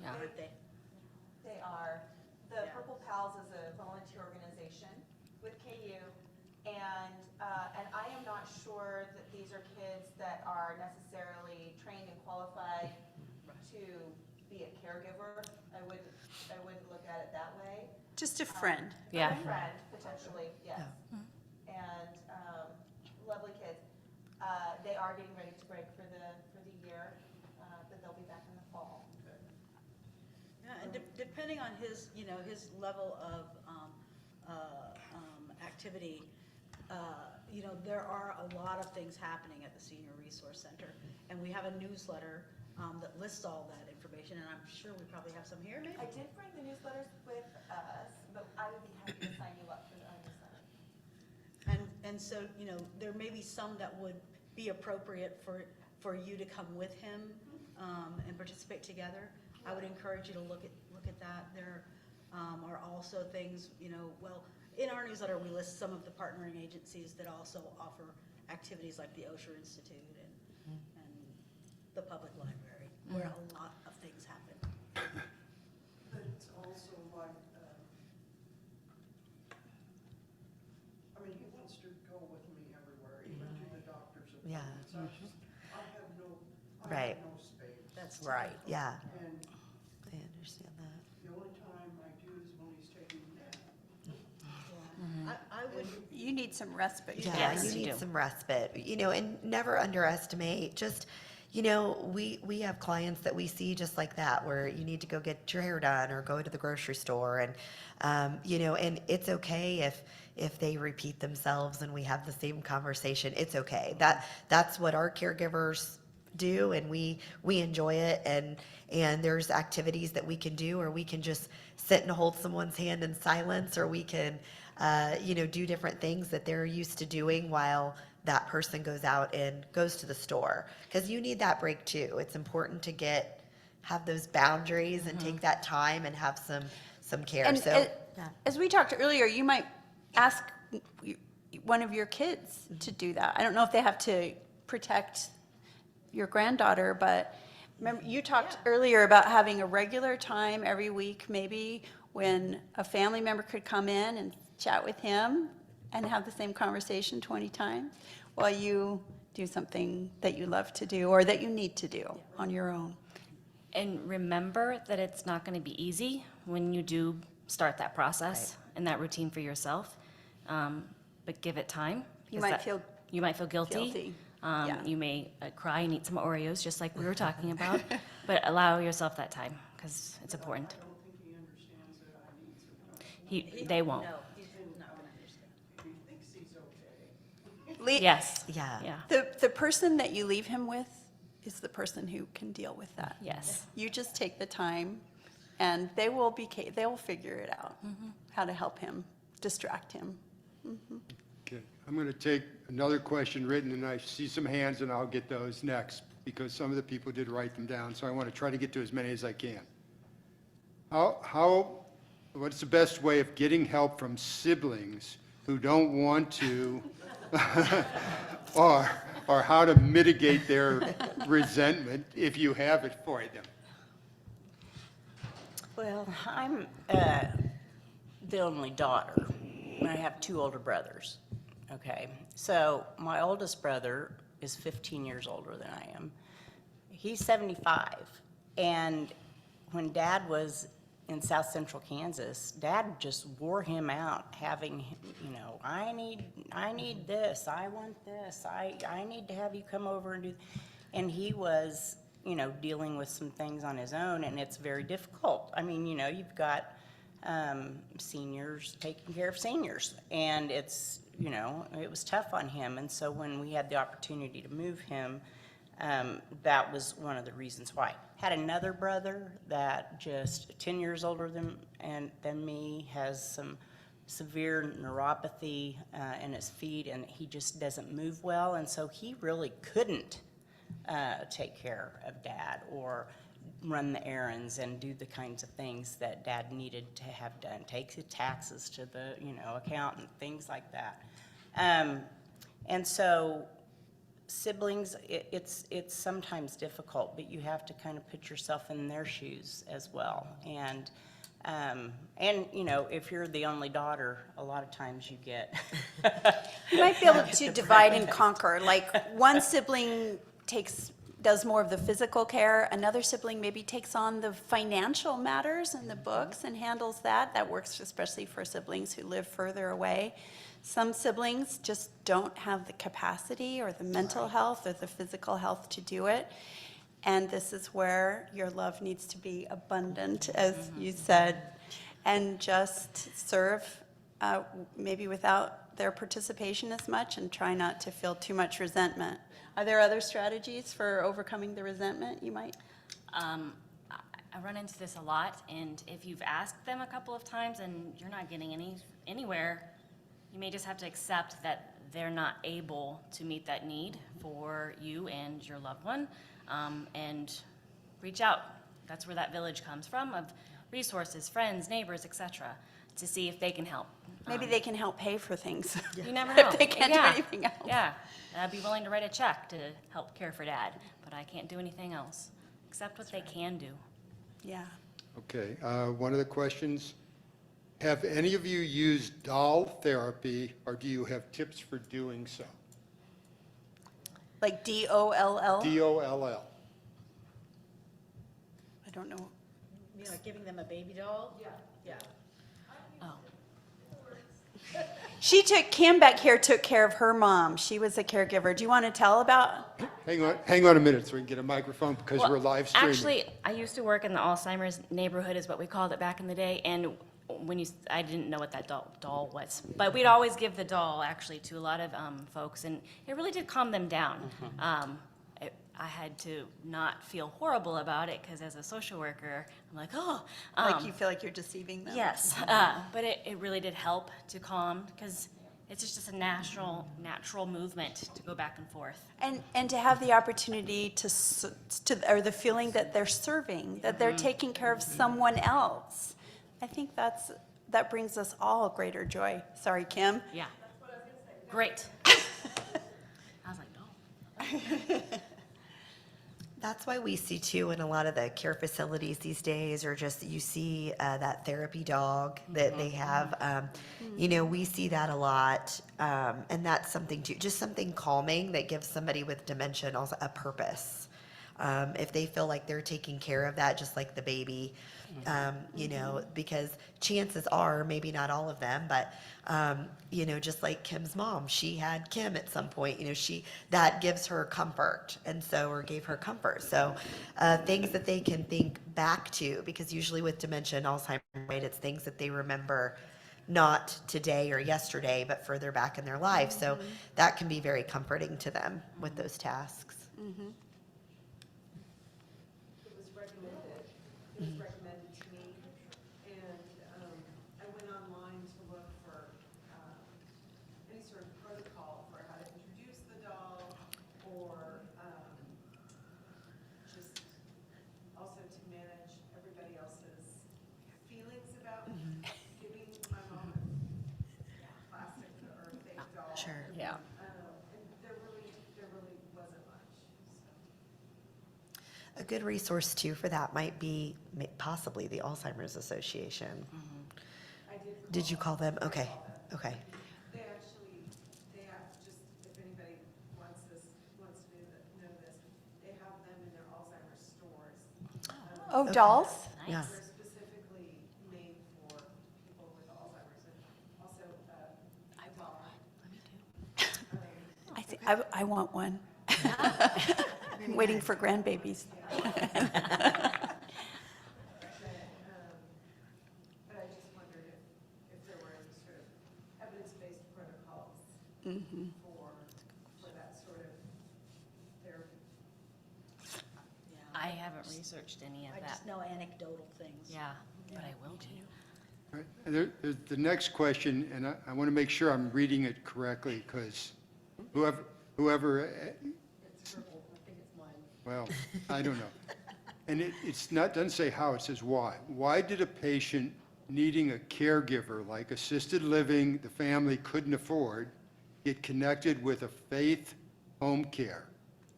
Yeah. Aren't they? They are. The Yeah. Purple Pals is a volunteer organization with KU, and I am not sure that these are kids that are necessarily trained and qualified to be a caregiver. I wouldn't look at it that way. Just a friend. Yeah. A friend, potentially, yes. And lovely kids. They are getting ready to break for the year, but they'll be back in the fall. Yeah, and depending on his, his level of activity, there are a lot of things happening at the Senior Resource Center. And we have a newsletter that lists all that information, and I'm sure we probably have some here, maybe? I did bring the newsletters with us, but I would be happy to sign you up for our newsletter. And so, there may be some that would be appropriate for you to come with him and participate together. I would encourage you to look at that. There are also things, in our newsletter, we list some of the partnering agencies that also offer activities like the Osher Institute and the public library, where a lot of things happen. But it's also like, he wants to go with me everywhere, even to the doctor's Yeah. appointments. I have no Right. space. That's Right. typical. Yeah, And I understand that. the only time I do is when he's taking a nap. Yeah. I would, You need some respite. Yeah, Yes, you you need do. some respite, and never underestimate just, you know, we have clients that we see just like that, where you need to go get your hair done or go to the grocery store, and you know, and it's okay if they repeat themselves and we have the same conversation. It's okay. That's what our caregivers do, and we enjoy it, and there's activities that we can do, or we can just sit and hold someone's hand in silence, or we can you know, do different things that they're used to doing while that person goes out and goes to the store, because you need that break too. It's important to have those boundaries and take that time and have some care. And So as we talked earlier, you might ask one of your kids to do that. I don't know if they have to protect your granddaughter, but remember, you talked earlier about having a regular time every week, maybe, when a family member could come in and chat with him and have the same conversation 20 times while you do something that you love to do or that you need to do on your own. And remember that it's not going to be easy when you do start that process and that routine for yourself, but give it time. You 'cause might feel you might feel guilty. guilty. Yeah. You may cry and eat some Oreos, just like we were talking about, but allow yourself that time, because it's important. I don't think he understands that I need some help. They won't. No, he's not gonna understand. He thinks he's okay. Yes. yeah. Yeah. The person that you leave him with is the person who can deal with that. Yes. You just take the time, and they will figure it out, how to help him, distract him. Okay, I'm going to take another question written, and I see some hands, and I'll get those next, because some of the people did write them down, so I want to try to get to as many as I can. What's the best way of getting help from siblings who don't want to, or how to mitigate their resentment if you have it for them? Well, I'm the only daughter. I have 2 older brothers. Okay, so my oldest brother is 15 years older than I am. He's 75, and when Dad was in South Central Kansas, Dad just wore him out, having, you know, I need this, I want this, I need to have you come over and do, and he was, you know, dealing with some things on his own, and it's very difficult. I mean, you know, you've got seniors taking care of seniors, and it's, you know, it was tough on him. And so when we had the opportunity to move him, that was one of the reasons why. Had another brother that just 10 years older than me, has some severe neuropathy in his feet, and he just doesn't move well, and so he really couldn't take care of Dad or run the errands and do the kinds of things that Dad needed to have done, take the taxes to the, you know, accountant, things like that. And so siblings, it's sometimes difficult, but you have to kind of put yourself in their shoes as well. And you know, if you're the only daughter, a lot of times you get. You might be able to divide and conquer, like one sibling does more of the physical care, another sibling maybe takes on the financial matters and the books and handles that. That works especially for siblings who live further away. Some siblings just don't have the capacity or the mental health or the physical health to do it. And this is where your love needs to be abundant, as you said, and just serve maybe without their participation as much, and try not to feel too much resentment. Are there other strategies for overcoming the resentment you might? I run into this a lot, and if you've asked them a couple of times and you're not getting anywhere, you may just have to accept that they're not able to meet that need for you and your loved one, and reach out. That's where that village comes from, of resources, friends, neighbors, etc., to see if they can help. Maybe they can help pay for things. You never know. If they can't do anything else. Yeah, I'd be willing to write a check to help care for Dad, but I can't do anything else. Accept what they can do. Yeah. Okay, one of the questions, have any of you used doll therapy, or do you have tips for doing so? Like DOLL? DOLL. I don't know. You know, giving them a baby doll? Yeah. Yeah. Oh. Kim back here took care of her mom. She was a caregiver. Do you want to tell about? Hang on a minute so we can get a microphone because we're live streaming. Actually, I used to work in the Alzheimer's neighborhood, is what we called it back in the day, and I didn't know what that doll was, but we'd always give the doll actually to a lot of folks, and it really did calm them down. I had to not feel horrible about it because as a social worker, I'm like, oh. Like you feel like you're deceiving them? Yes, but it really did help to calm because it's just a natural movement to go back and forth. And to have the opportunity or the feeling that they're serving, that they're taking care of someone else. I think that brings us all greater joy. Sorry, Kim. Yeah. Great. I was like, no. That's why we see too in a lot of the care facilities these days, or just you see that therapy dog that they have. We see that a lot, and that's something too, just something calming that gives somebody with dementia also a purpose. If they feel like they're taking care of that, just like the baby, because chances are, maybe not all of them, but just like Kim's mom, she had Kim at some point, that gives her comfort, or gave her comfort. So things that they can think back to, because usually with dementia and Alzheimer's, right, it's things that they remember not today or yesterday, but further back in their life. So that can be very comforting to them with those tasks. It was recommended to me, and I went online to look for any sort of protocol for how to introduce the doll, or just also to manage everybody else's feelings about giving my mom a plastic or fake doll. Sure. Yeah. And there really wasn't much. So. A good resource too for that might be possibly the Alzheimer's Association. I did. Did you call them? Okay, okay. They have just, if anybody wants to know this, they have them in their Alzheimer's stores. Oh, dolls? Yeah. They're specifically made for people with Alzheimer's, and also, I want one. I think I want one. I'm waiting for grandbabies. but I just wondered if there were any sort of evidence-based protocols for that sort of therapy. I haven't researched any of I that. just know anecdotal things. Yeah, but I will too. All right, and there's the next question, and I want to make sure I'm reading it correctly, because whoever, well, I don't know. And it's not, doesn't say how, it says why. Why did a patient needing a caregiver, like assisted living, the family couldn't afford, get connected with a faith home care?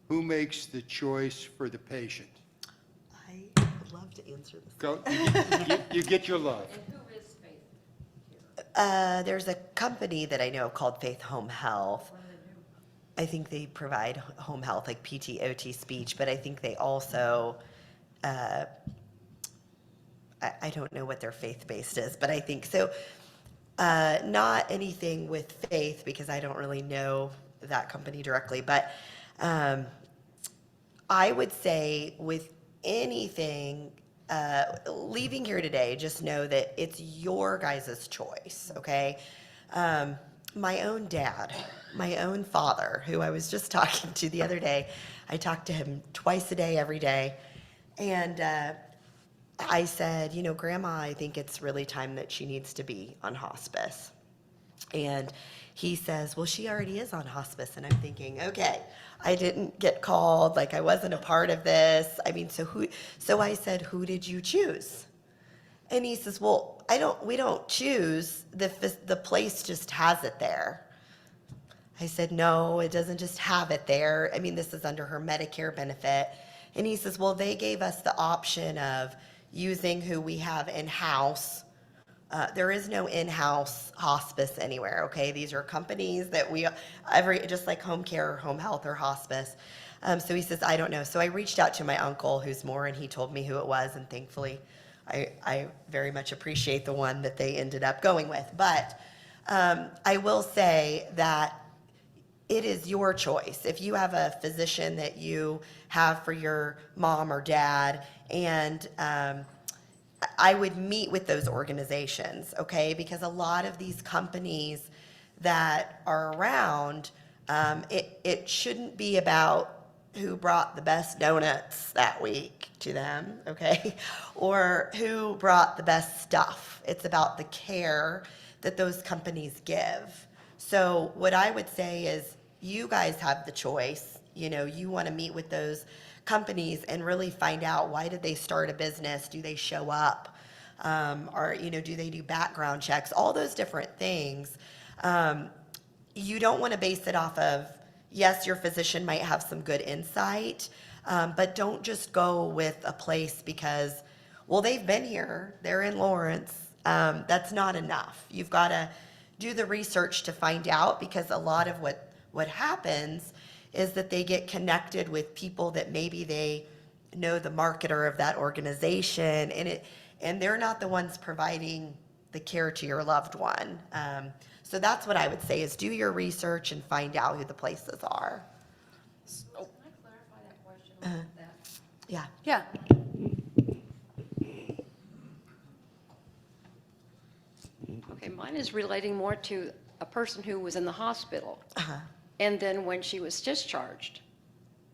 Who makes the choice for the patient? I would love to answer this. Go, you get your love. There's a company that I know called Faith Home Health. I think they provide home health, like PT, OT, speech, but I think they also, I don't know what their faith-based is, but I think so. Not anything with faith, because I don't really know that company directly, but I would say with anything, leaving here today, just know that it's your guys' choice, okay? My own dad, my own father, who I was just talking to the other day, I talked to him twice a day, every day, and I said, Grandma, I think it's really time that she needs to be on hospice. And he says, well, she already is on hospice. And I'm thinking, okay, I didn't get called, like I wasn't a part of this. I mean, so I said, who did you choose? And he says, well, we don't choose, the place just has it there. I said, no, it doesn't just have it there. I mean, this is under her Medicare benefit. And he says, well, they gave us the option of using who we have in-house. There is no in-house hospice anywhere, okay? These are companies that just like home care or home health or hospice. So he says, I don't know. So I reached out to my uncle, who's more, and he told me who it was, and thankfully I very much appreciate the one that they ended up going with. But I will say that it is your choice. If you have a physician that you have for your mom or dad, and I would meet with those organizations, okay? Because a lot of these companies that are around, it shouldn't be about who brought the best donuts that week to them, okay? Or who brought the best stuff. It's about the care that those companies give. So what I would say is you guys have the choice. You know, you want to meet with those companies and really find out, why did they start a business? Do they show up? Or, you know, do they do background checks? All those different things. You don't want to base it off of, yes, your physician might have some good insight, but don't just go with a place because, well, they've been here, they're in Lawrence. That's not enough. You've got to do the research to find out, because a lot of what happens is that they get connected with people that maybe they know the marketer of that organization, and they're not the ones providing the care to your loved one. So that's what I would say, is do your research and find out who the places are. Can I clarify that question a little bit? Yeah. Yeah. Okay, mine is relating more to a person who was in the hospital. And then when she was discharged,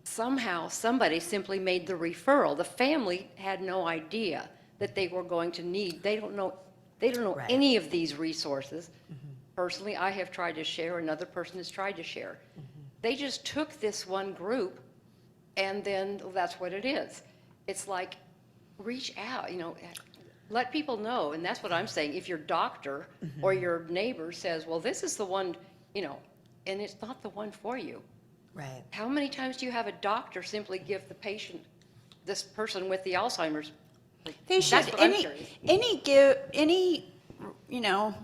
somehow somebody simply made the referral. The family had no idea that they were going to need, they don't know Right. any of these resources. Personally, I have tried to share, another person has tried to share. They just took this one group, and then that's what it is. It's like, reach out, you know, let people know, and that's what I'm saying. If your doctor or your neighbor says, well, this is the one, you know, and it's not the one for you. Right. How many times do you have a doctor simply give the patient, this person with the Alzheimer's? Like, They should, that's what I'm curious. you know,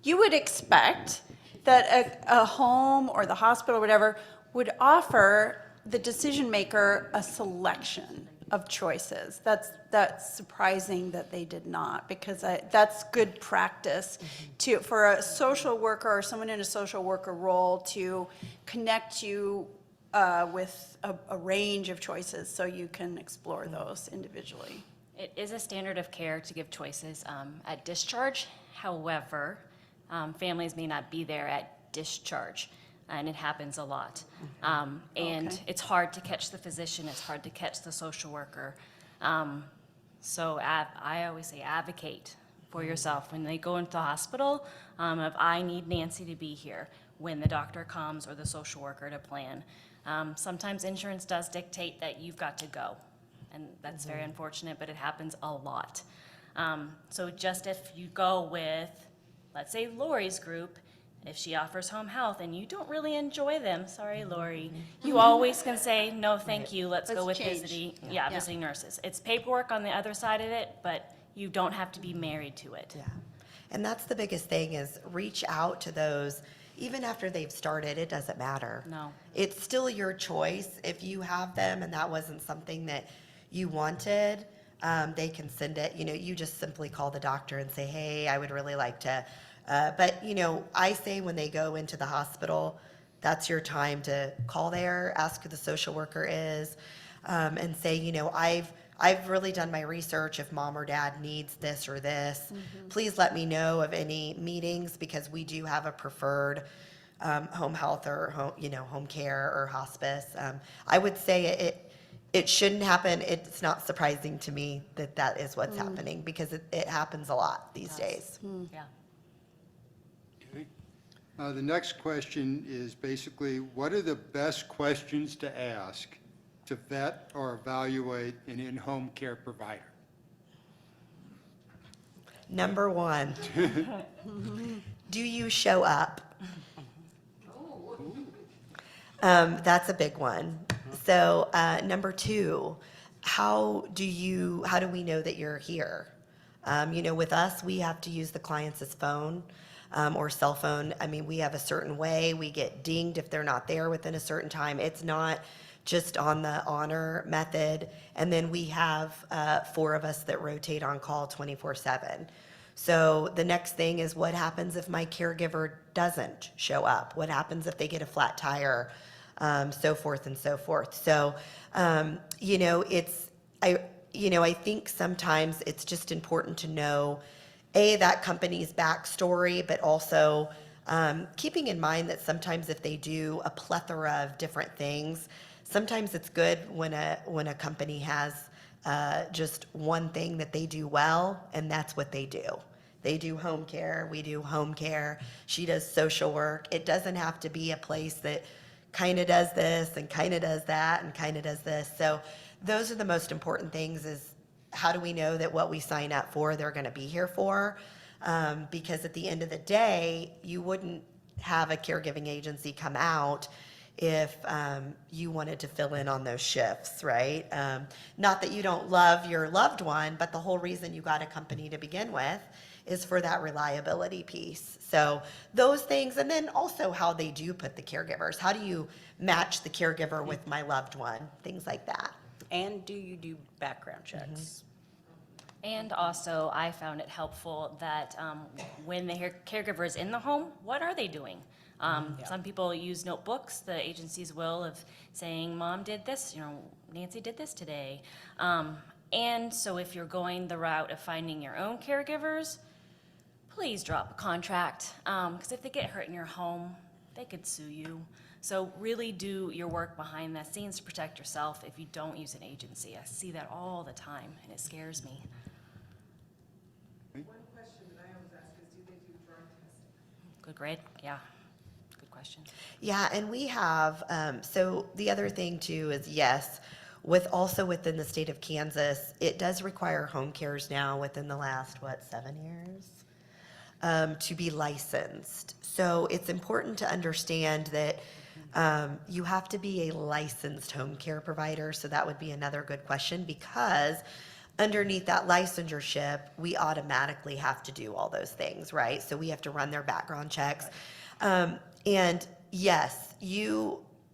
you would expect that a home or the hospital or whatever would offer the decision maker a selection of choices. That's surprising that they did not, because that's good practice for a social worker or someone in a social worker role to connect you with a range of choices so you can explore those individually. It is a standard of care to give choices at discharge. However, families may not be there at discharge, and it happens a lot. And Okay. it's hard to catch the physician, it's hard to catch the social worker. So I always say advocate for yourself. When they go into the hospital, if I need Nancy to be here when the doctor comes or the social worker to plan. Sometimes insurance does dictate that you've got to go, and that's very unfortunate, but it happens a lot. So just if you go with, let's say, Lori's group, if she offers home health and you don't really enjoy them, sorry, Lori, you always can say, no, thank you, let's go with Let's change. visiting nurses. It's paperwork on the other side of it, but you don't have to be married to it. Yeah. And that's the biggest thing, is reach out to those. Even after they've started, it doesn't matter. No. It's still your choice. If you have them and that wasn't something that you wanted, they can send it. You know, you just simply call the doctor and say, hey, I would really like to. But, you know, I say when they go into the hospital, that's your time to call there, ask who the social worker is, and say, you know, I've really done my research. If mom or dad needs this or this, please let me know of any meetings, because we do have a preferred home health or home care or hospice. I would say it shouldn't happen. It's not surprising to me that is what's happening, because it happens a lot these days. Yeah. Okay. The next question is basically, what are the best questions to ask to vet or evaluate an in-home care provider? Number one, do you show up? That's a big one. So number two, how do we know that you're here? With us, we have to use the client's phone or cell phone. I mean, we have a certain way. We get dinged if they're not there within a certain time. It's not just on the honor method. And then we have 4 of us that rotate on call 24/7. So the next thing is, what happens if my caregiver doesn't show up? What happens if they get a flat tire? So forth and so forth. So, I think sometimes it's just important to know, that company's backstory, but also keeping in mind that sometimes if they do a plethora of different things, sometimes it's good when a company has just one thing that they do well, and that's what they do. They do home care, we do home care, she does social work. It doesn't have to be a place that kind of does this and kind of does that and kind of does this. So those are the most important things, is how do we know that what we sign up for, they're going to be here for? Because at the end of the day, you wouldn't have a caregiving agency come out if you wanted to fill in on those shifts, right? Not that you don't love your loved one, but the whole reason you got a company to begin with is for that reliability piece. So those things, and then also how they do put the caregivers. How do you match the caregiver with my loved one? Things like that. And do you do background checks? And also, I found it helpful that when the caregiver is in the home, what are they doing? Some people use notebooks, the agencies will, of saying, Mom did this, Nancy did this today. And so if you're going the route of finding your own caregivers, please drop a contract, because if they get hurt in your home, they could sue you. So really do your work behind the scenes to protect yourself if you don't use an agency. I see that all the time, and it scares me. One question that I always ask is, do they do drug testing? Good grade, yeah, good question. Yeah, and we have, so the other thing too is, yes, also within the state of Kansas, it does require home cares now within the last, 7 years? To be licensed. So it's important to understand that you have to be a licensed home care provider. So that would be another good question, because underneath that licensure, we automatically have to do all those things, right? So we have to run their background checks. And yes,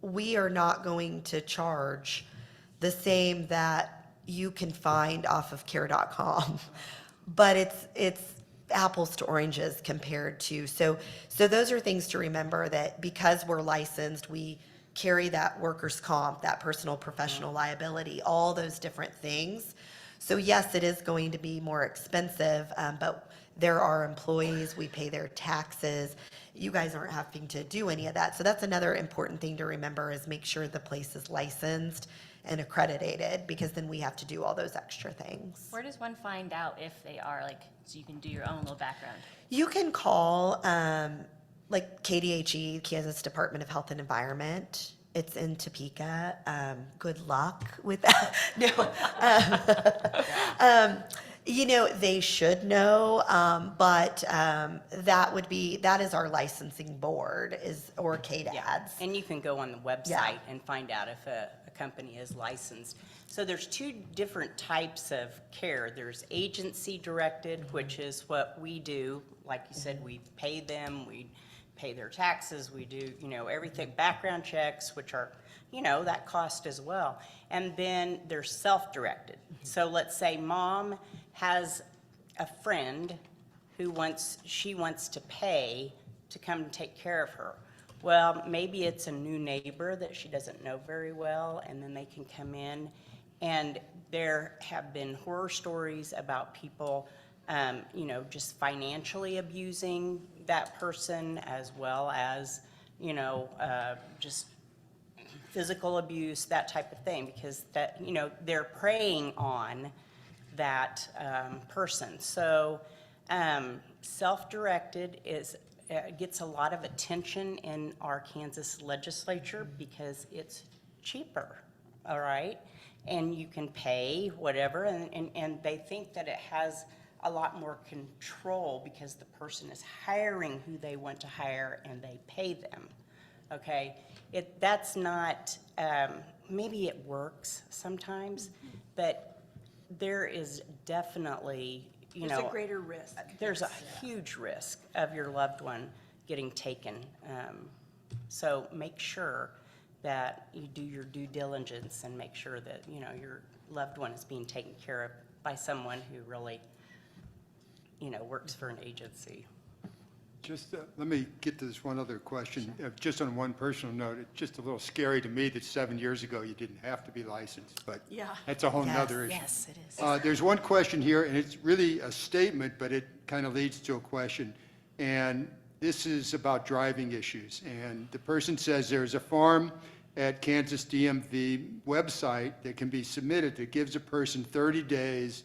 we are not going to charge the same that you can find off of care.com, but it's apples to oranges compared to, so those are things to remember, that because we're licensed, we carry that workers' comp, that personal professional liability, all those different things. So yes, it is going to be more expensive, but there are employees, we pay their taxes. You guys aren't having to do any of that. So that's another important thing to remember, is make sure the place is licensed and accredited, because then we have to do all those extra things. Where does one find out if they are, so you can do your own little background? You can call KDHE, Kansas Department of Health and Environment. It's in Topeka. Good luck with that. No. They should know, but that is our licensing board, or KDADS. And you can go on the website Yeah. and find out if a company is licensed. So there's two different types of care. There's agency directed, which is what we do. Like you said, we pay them, we pay their taxes, we do, everything, background checks, which are, that cost as well. And then there's self-directed. So let's say Mom has a friend who wants to pay to come take care of her. Well, maybe it's a new neighbor that she doesn't know very well, and then they can come in. And there have been horror stories about people, just financially abusing that person, as well as, just physical abuse, that type of thing, because that, they're preying on that person. So self-directed gets a lot of attention in our Kansas legislature because it's cheaper, all right? And you can pay whatever, and they think that it has a lot more control because the person is hiring who they want to hire and they pay them, okay? That's not, maybe it works sometimes, but there is definitely, There's a greater risk. there's a huge risk of your loved one getting taken. So make sure that you do your due diligence and make sure that, your loved one is being taken care of by someone who really works for an agency. Just, let me get to this one other question. Just on one personal note, it's just a little scary to me that 7 years ago you didn't have to be licensed, but Yeah. that's a whole nother issue. Yes, it is. There's one question here, and it's really a statement, but it kind of leads to a question. And this is about driving issues. And the person says there's a form at Kansas DMV website that can be submitted that gives a person 30 days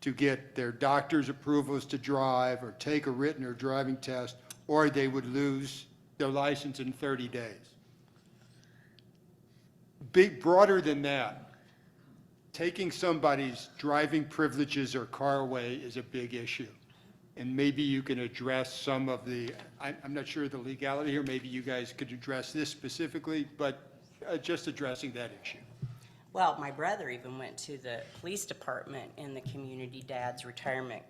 to get their doctor's approvals to drive or take a written or driving test, or they would lose their license in 30 days. Broader than that, taking somebody's driving privileges or car away is a big issue. And maybe you can address some of the, I'm not sure of the legality here, maybe you guys could address this specifically, but just addressing that issue. Well, my brother even went to the police department in the community Dad's retirement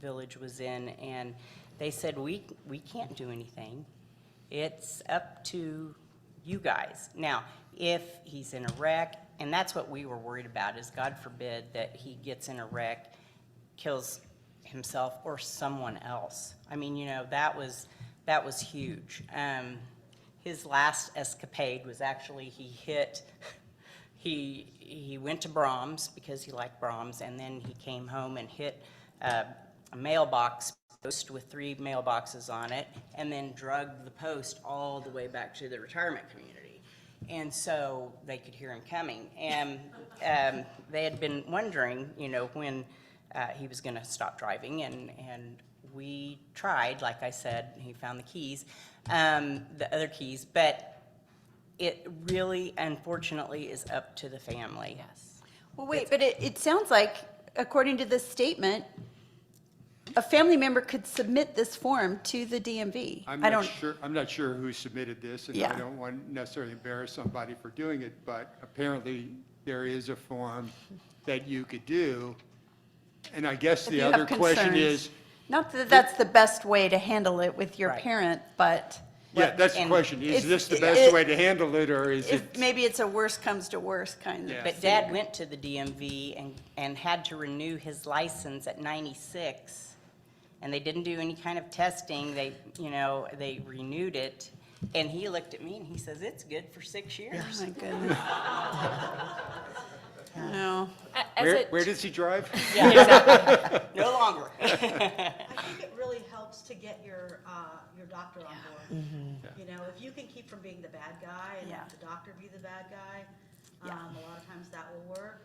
village was in, and they said, we can't do anything. It's up to you guys. Now, if he's in a wreck, and that's what we were worried about, is God forbid that he gets in a wreck, kills himself or someone else. I mean, that was huge. His last escapade was actually he went to Brahms because he liked Brahms, and then he came home and hit a mailbox post with 3 mailboxes on it, and then drugged the post all the way back to the retirement community. And so they could hear him coming. And they had been wondering, when he was going to stop driving, and we tried, like I said, he found the keys, the other keys, but it really, unfortunately, is up to the family. Yes. Well, wait, but it sounds like, according to this statement, a family member could submit this form to the DMV. I'm not sure who submitted this, and Yeah. I don't want to necessarily embarrass somebody for doing it, but apparently there is a form that you could do. And I guess If the you other have question concerns. is, Not that that's the best way to handle it with your Right. parent, but yeah, that's the and question. Is it's- this the it- best way to handle it, or is if it? maybe it's a worst comes to worst kind of. Yeah. But Dad went to the DMV and had to renew his license at 96, and they didn't do any kind of testing. They renewed it, and he looked at me and he says, "It's good for 6 Oh, years." my goodness. No. Where does he drive? No longer. I think it really helps to get your doctor on board. If you can keep from being the bad guy and Yeah. let the doctor be the bad guy, Yeah. a lot of times that will work.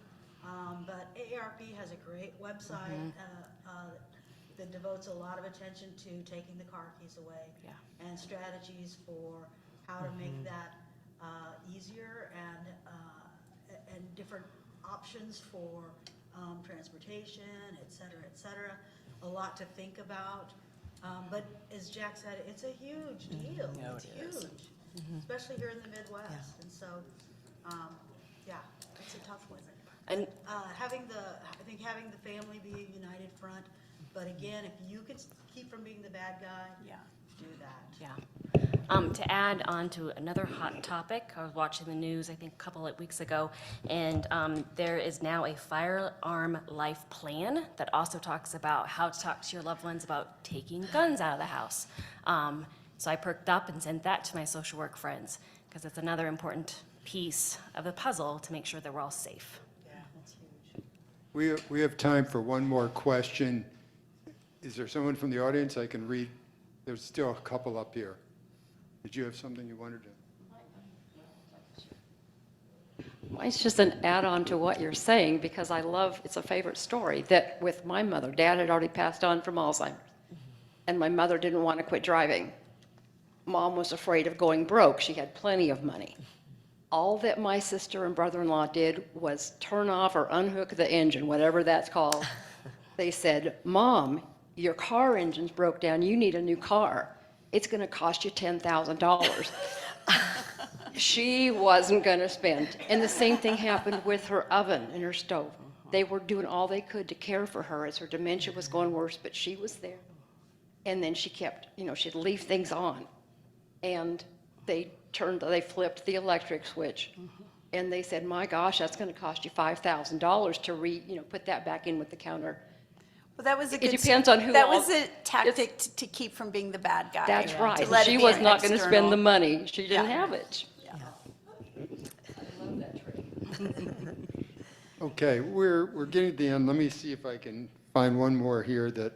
But AARP has a great website that devotes a lot of attention to taking the car keys away. Yeah. And strategies for how to make that easier and different options for transportation, et cetera, a lot to think about. But as Jack said, it's a huge deal. No, It's it is. huge, especially here in the Midwest. And so, yeah, it's a tough one. And Having the family be a united front, but again, if you could keep from being the bad guy, Yeah. do that. yeah. To add on to another hot topic, I was watching the news, I think, a couple of weeks ago, and there is now a firearm life plan that also talks about how to talk to your loved ones about taking guns out of the house. So I perked up and sent that to my social work friends, because it's another important piece of the puzzle to make sure that we're all safe. Yeah, that's huge. We have time for one more question. Is there someone from the audience I can read? There's still a couple up here. Did you have something you wanted to? Mine's just an add-on to what you're saying, because it's a favorite story, that with my mother, Dad had already passed on from Alzheimer's, and my mother didn't want to quit driving. Mom was afraid of going broke. She had plenty of money. All that my sister and brother-in-law did was turn off or unhook the engine, whatever that's called. They said, "Mom, your car engine's broke down. You need a new car. It's going to cost you $10,000. She wasn't going to spend. And the same thing happened with her oven and her stove. They were doing all they could to care for her as her dementia was going worse, but she was there. And then she kept, she'd leave things on. And they flipped the electric switch. And they said, "My gosh, that's going to cost you $5,000 to put that back in with the counter." Well, that was a It good. depends on who That all- was a tactic to keep from being the bad guy. That's right. To let it She be was an not going to spend the external- money. She didn't Yeah. have it. Okay, we're getting to the end. Let me see if I can find one more here that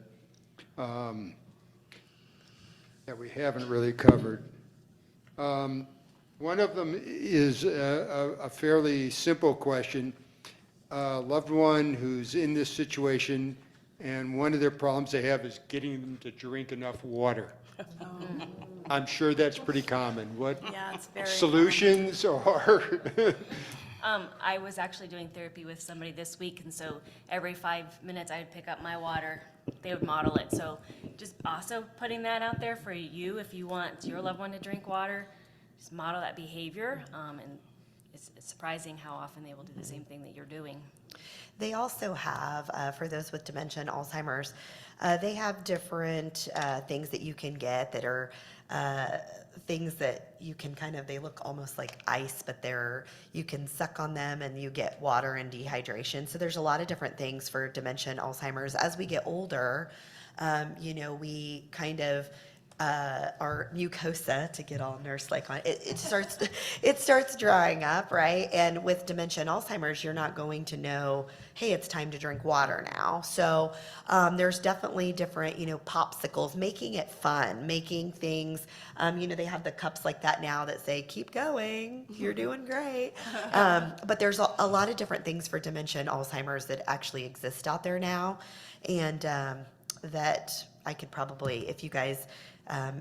that we haven't really covered. One of them is a fairly simple question. A loved one who's in this situation, and one of their problems they have is getting them to drink enough water. I'm sure that's pretty common. What Yeah, it's very. solutions are? I was actually doing therapy with somebody this week, and so every 5 minutes I would pick up my water. They would model it. So just also putting that out there for you, if you want your loved one to drink water, just model that behavior. And it's surprising how often they will do the same thing that you're doing. They also have, for those with dementia and Alzheimer's, they have different things that you can get that are things that you can they look almost like ice, but you can suck on them and you get water and dehydration. So there's a lot of different things for dementia and Alzheimer's. As we get older, we our mucosa, to get all nurse-like on it starts drying up, right? And with dementia and Alzheimer's, you're not going to know, hey, it's time to drink water now. So there's definitely different, popsicles, making it fun, making things, they have the cups like that now that say, keep going, you're doing great. But there's a lot of different things for dementia and Alzheimer's that actually exist out there now. And that I could probably, if you guys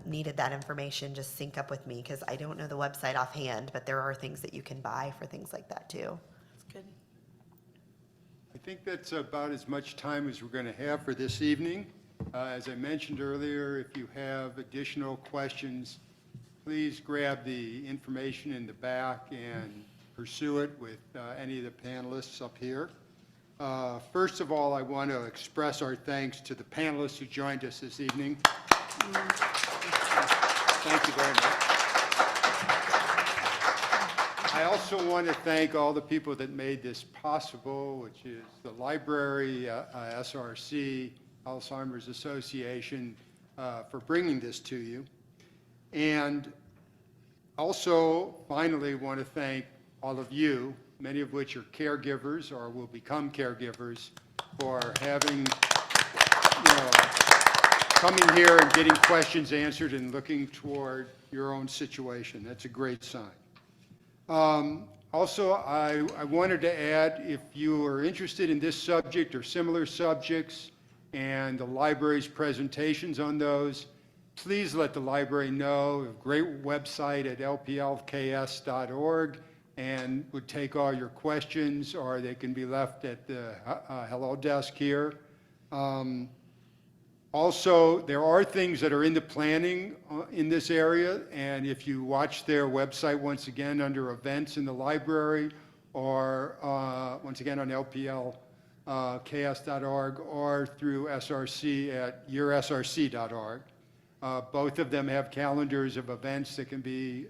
needed that information, just sync up with me, because I don't know the website offhand, but there are things that you can buy for things like that too. That's good. I think that's about as much time as we're going to have for this evening. As I mentioned earlier, if you have additional questions, please grab the information in the back and pursue it with any of the panelists up here. First of all, I want to express our thanks to the panelists who joined us this evening. Thank you very much. I also want to thank all the people that made this possible, which is the library, SRC, Alzheimer's Association, for bringing this to you. And also, finally, want to thank all of you, many of which are caregivers or will become caregivers, for having, coming here and getting questions answered and looking toward your own situation. That's a great sign. Also, I wanted to add, if you are interested in this subject or similar subjects and the library's presentations on those, please let the library know. We have a great website at lplks.org, and would take all your questions, or they can be left at the hello desk here. Also, there are things that are in the planning in this area, and if you watch their website, once again, under events in the library, or once again on lplks.org, or through SRC at yoursrc.org. Both of them have calendars of events that can be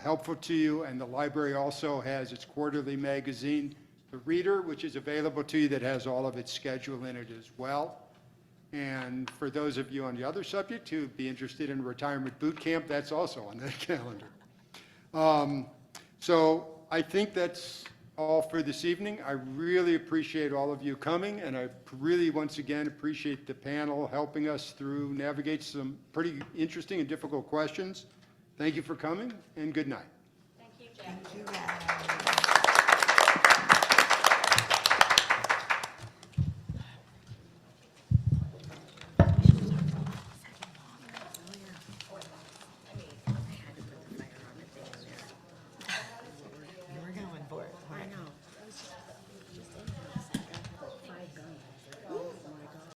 helpful to you, and the library also has its quarterly magazine, The Reader, which is available to you, that has all of its schedule in it as well. And for those of you on the other subject who'd be interested in retirement boot camp, that's also on that calendar. So I think that's all for this evening. I really appreciate all of you coming, and I really, once again, appreciate the panel helping us through navigate some pretty interesting and difficult questions. Thank you for coming, and good night. Thank you, Jack. Thank you, Ed.